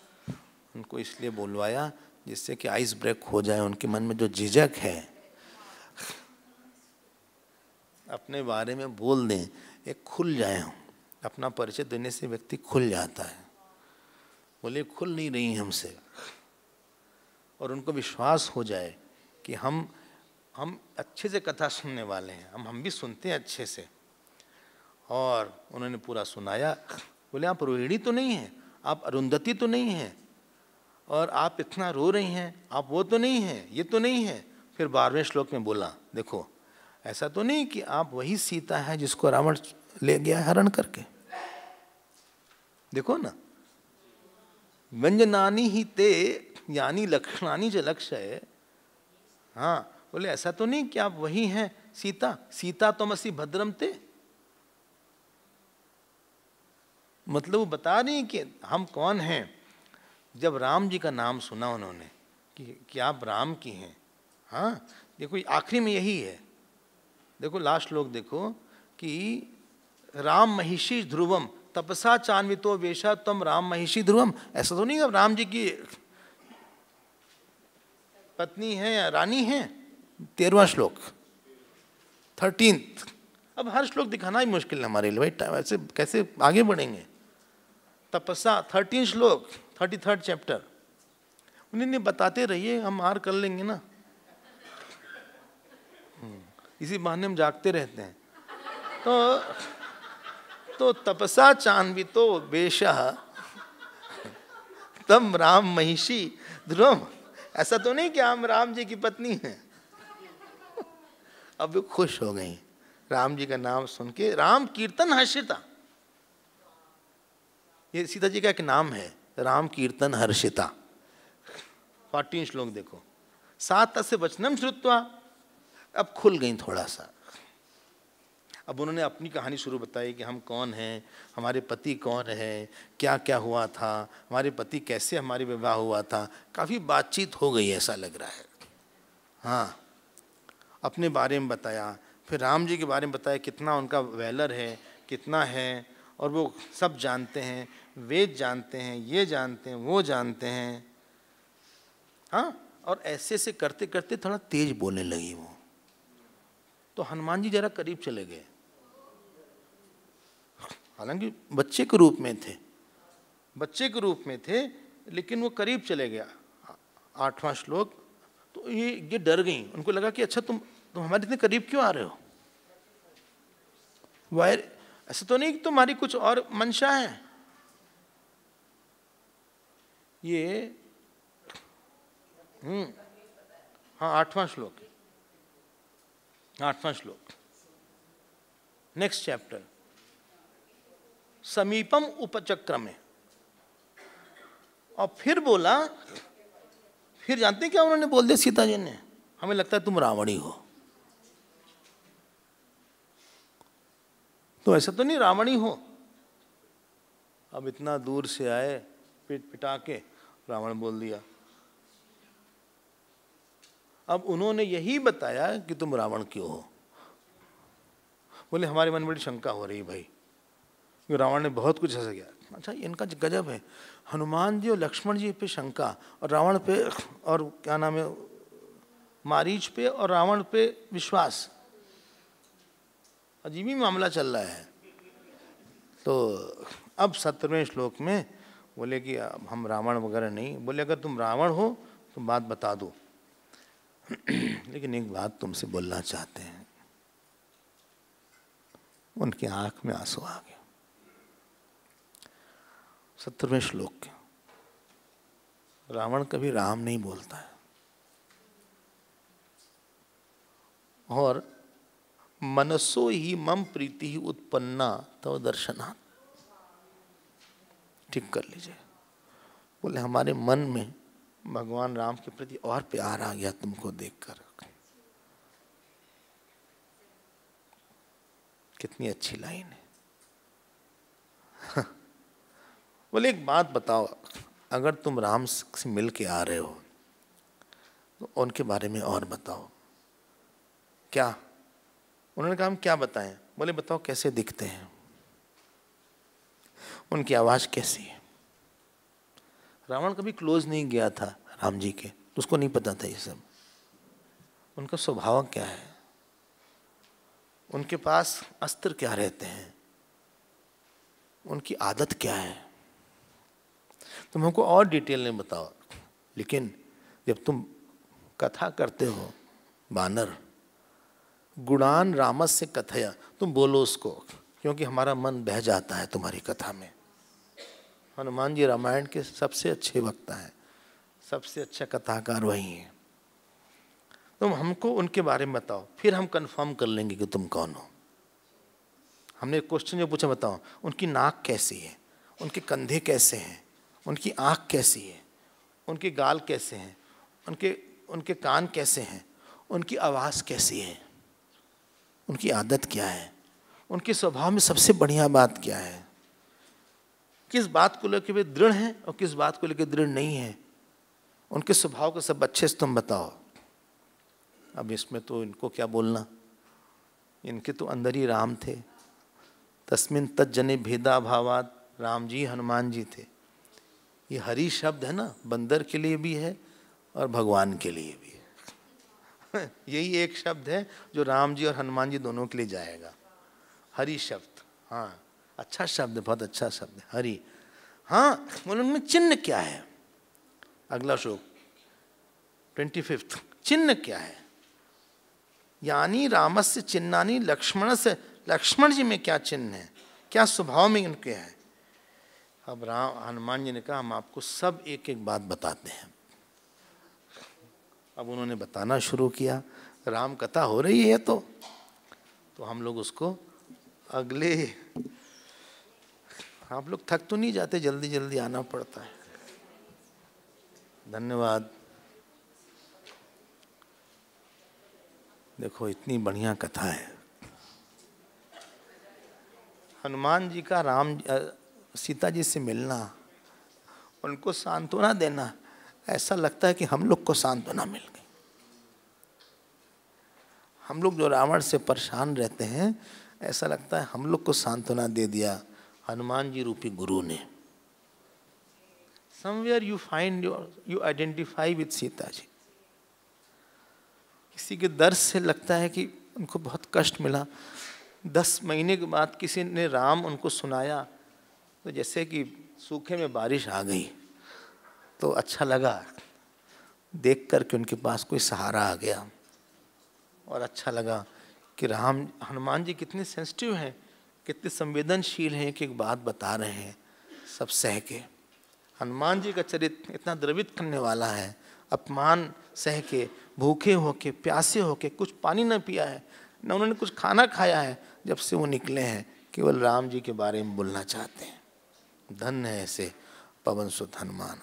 उनको इसलिए बुलवाया जिससे कि आइस ब्रेक हो जाए, उनके मन में जो झिझक है अपने बारे में बोल दें, एक खुल जाए। अपना परिचय देने से व्यक्ति खुल जाता है। बोले खुल नहीं रही हमसे, और उनको विश्वास हो जाए कि हम अच्छे से कथा सुनने वाले हैं, हम भी सुनते हैं अच्छे से। और उन्होंने पूरा सुनाया। बोले आप रोहिणी तो नहीं हैं, आप अरुंधति तो नहीं हैं, और आप इतना रो रही हैं, आप वो तो नहीं हैं, ये तो नहीं है। फिर 12वें श्लोक में बोला, देखो ऐसा तो नहीं कि आप वही सीता है जिसको रावण ले गया हरण करके। देखो ना, व्यंजनानि ही ते यानी लक्षणानि च लक्ष्य। हाँ, बोले ऐसा तो नहीं कि आप वही हैं सीता, सीता त्वमसि भद्रम ते। मतलब वो बता रही कि हम कौन हैं। जब राम जी का नाम सुना उन्होंने कि आप राम की हैं। हाँ, देखो आखिरी में यही है, देखो लास्ट श्लोक देखो कि राम महिषी ध्रुवम तपसा चान्वितो वेशा तम राम महिषी ध्रुवम। ऐसा तो नहीं अब राम जी की पत्नी है या रानी है। 13वां श्लोक 13th। अब हर श्लोक दिखाना ही मुश्किल है हमारे लिए भाई, ऐसे कैसे आगे बढ़ेंगे। तपस्या 13 श्लोक 33rd चैप्टर। उन्हें बताते रहिए, हम आर कर लेंगे ना। इसी बहाने हम जागते रहते हैं। तो तपसा चान्वितो वेशः तम राम महिषी ध्रुवम। ऐसा तो नहीं कि हम राम जी की पत्नी हैं। अब वो खुश हो गई राम जी का नाम सुन के। राम कीर्तन हर्षिता, ये सीता जी का एक नाम है, राम कीर्तन हर्षिता। 14 श्लोक देखो। सात तस्य वचनम श्रुत्वा, अब खुल गई थोड़ा सा। अब उन्होंने अपनी कहानी शुरू बताई कि हम कौन हैं, हमारे पति कौन है, क्या क्या हुआ था, हमारे पति कैसे हमारे विवाह हुआ था। काफ़ी बातचीत हो गई ऐसा लग रहा है। हाँ, अपने बारे में बताया, फिर राम जी के बारे में बताया कितना उनका वैलर है, कितना है, और वो सब जानते हैं, वेद जानते हैं, ये जानते हैं, वो जानते हैं। हाँ, और ऐसे से करते करते थोड़ा तेज बोलने लगी वो। तो हनुमान जी जरा करीब चले गए, हालांकि बच्चे के रूप में थे, बच्चे के रूप में थे, लेकिन वो करीब चले गया। 8वां श्लोक। तो ये डर गई, उनको लगा कि अच्छा तुम हमारे इतने करीब क्यों आ रहे हो? वायर ऐसा तो नहीं कि तुम्हारी कुछ और मंशा है। ये हाँ 8वां श्लोक, 8वां श्लोक, नेक्स्ट चैप्टर। समीपम उपचक्रमे। और फिर बोला, फिर जानते हैं क्या उन्होंने बोल दिया सीता जी ने? हमें लगता है तुम रावणी हो। तो ऐसा तो नहीं रावणी हो? अब इतना दूर से आए, पिट पिटा के रावण बोल दिया। अब उन्होंने यही बताया कि तुम रावण क्यों हो। बोले हमारे मन में बड़ी शंका हो रही भाई, रावण ने बहुत कुछ ऐसा किया। अच्छा, इनका गजब है, हनुमान जी और लक्ष्मण जी पे शंका, और रावण पे, और क्या नाम है, मारीच पे और रावण पे विश्वास। अजीब ही मामला चल रहा है। तो अब 17वें श्लोक में बोले कि हम रावण वगैरह नहीं। बोले अगर तुम रावण हो तो बात बता दो, लेकिन एक बात तुमसे बोलना चाहते हैं। उनकी आंख में आंसू आ गए। 17वें श्लोक के, रावण कभी राम नहीं बोलता है। और मनसो ही मम प्रीति ही उत्पन्ना तव दर्शनात्। ठीक कर लीजिए। बोले हमारे मन में भगवान राम के प्रति और प्यार आ गया तुमको देखकर। कितनी अच्छी लाइन है। बोले एक बात बताओ, अगर तुम राम से मिल के आ रहे हो तो उनके बारे में और बताओ। क्या? उन्होंने कहा हम क्या बताएं? बोले बताओ कैसे दिखते हैं, उनकी आवाज कैसी है। रावण कभी क्लोज नहीं गया था राम जी के, तो उसको नहीं पता था ये सब। उनका स्वभाव क्या है, उनके पास अस्त्र क्या रहते हैं, उनकी आदत क्या है, तुम हमको और डिटेल में बताओ। लेकिन जब तुम कथा करते हो बानर, गुणान रामस्य कथया, तुम बोलो उसको, क्योंकि हमारा मन बह जाता है तुम्हारी कथा में। हनुमान जी रामायण के सबसे अच्छे वक्ता हैं, सबसे अच्छा कथाकार वही हैं। तुम हमको उनके बारे में बताओ, फिर हम कंफर्म कर लेंगे कि तुम कौन हो। हमने एक क्वेश्चन जो पूछा, बताओ उनकी नाक कैसी है, उनके कंधे कैसे हैं, उनकी आँख कैसी है, उनके गाल कैसे हैं, उनके कान कैसे हैं, उनकी आवाज़ कैसी है, उनकी आदत क्या है, उनके स्वभाव में सबसे बढ़िया बात क्या है, किस बात को लेकर वे दृढ़ हैं और किस बात को लेकर दृढ़ नहीं है, उनके स्वभाव को सब अच्छे से तुम बताओ। अब इसमें तो इनको क्या बोलना, इनके तो अंदर ही राम थे। तस्मिन तज्जने भेदा भावात, राम जी हनुमान जी थे। ये हरि शब्द है ना, बंदर के लिए भी है और भगवान के लिए भी है। यही एक शब्द है जो राम जी और हनुमान जी दोनों के लिए जाएगा, हरि शब्द। हाँ अच्छा शब्द, बहुत अच्छा शब्द है हरि। हाँ उनमें चिन्ह क्या है, अगला श्लोक 25 चिन्ह क्या है, यानी रामस्य चिन्हानी लक्ष्मण से, लक्ष्मण जी में क्या चिन्ह है, क्या स्वभाव में उनके हैं। अब हनुमान जी ने कहा हम आपको सब एक एक बात बताते हैं। अब उन्होंने बताना शुरू किया। राम कथा हो रही है तो हम लोग उसको अगले, आप लोग थक तो नहीं जाते, जल्दी जल्दी आना पड़ता है। धन्यवाद। देखो इतनी बढ़िया कथा है। हनुमान जी का सीता जी से मिलना, उनको सांत्वना देना, ऐसा लगता है कि हम लोग को सांत्वना मिल गई। हम लोग जो रावण से परेशान रहते हैं, ऐसा लगता है हम लोग को सांत्वना दे दिया हनुमान जी रूपी गुरु ने। Somewhere you identify with Sita ji. किसी के दर्द से लगता है कि उनको बहुत कष्ट मिला, 10 महीने के बाद किसी ने राम उनको सुनाया, तो जैसे कि सूखे में बारिश आ गई, तो अच्छा लगा देख कर के उनके पास कोई सहारा आ गया। और अच्छा लगा कि हनुमान जी कितने सेंसिटिव हैं, कितने संवेदनशील हैं, कि एक बात बता रहे हैं सब सह के। हनुमान जी का चरित्र इतना द्रवित करने वाला है, अपमान सह के, भूखे होके, प्यासे होके, कुछ पानी न पिया है, न उन्होंने कुछ खाना खाया है, जब से वो निकले हैं केवल राम जी के बारे में बोलना चाहते हैं। धन्य है ऐसे पवन सुत हनुमान।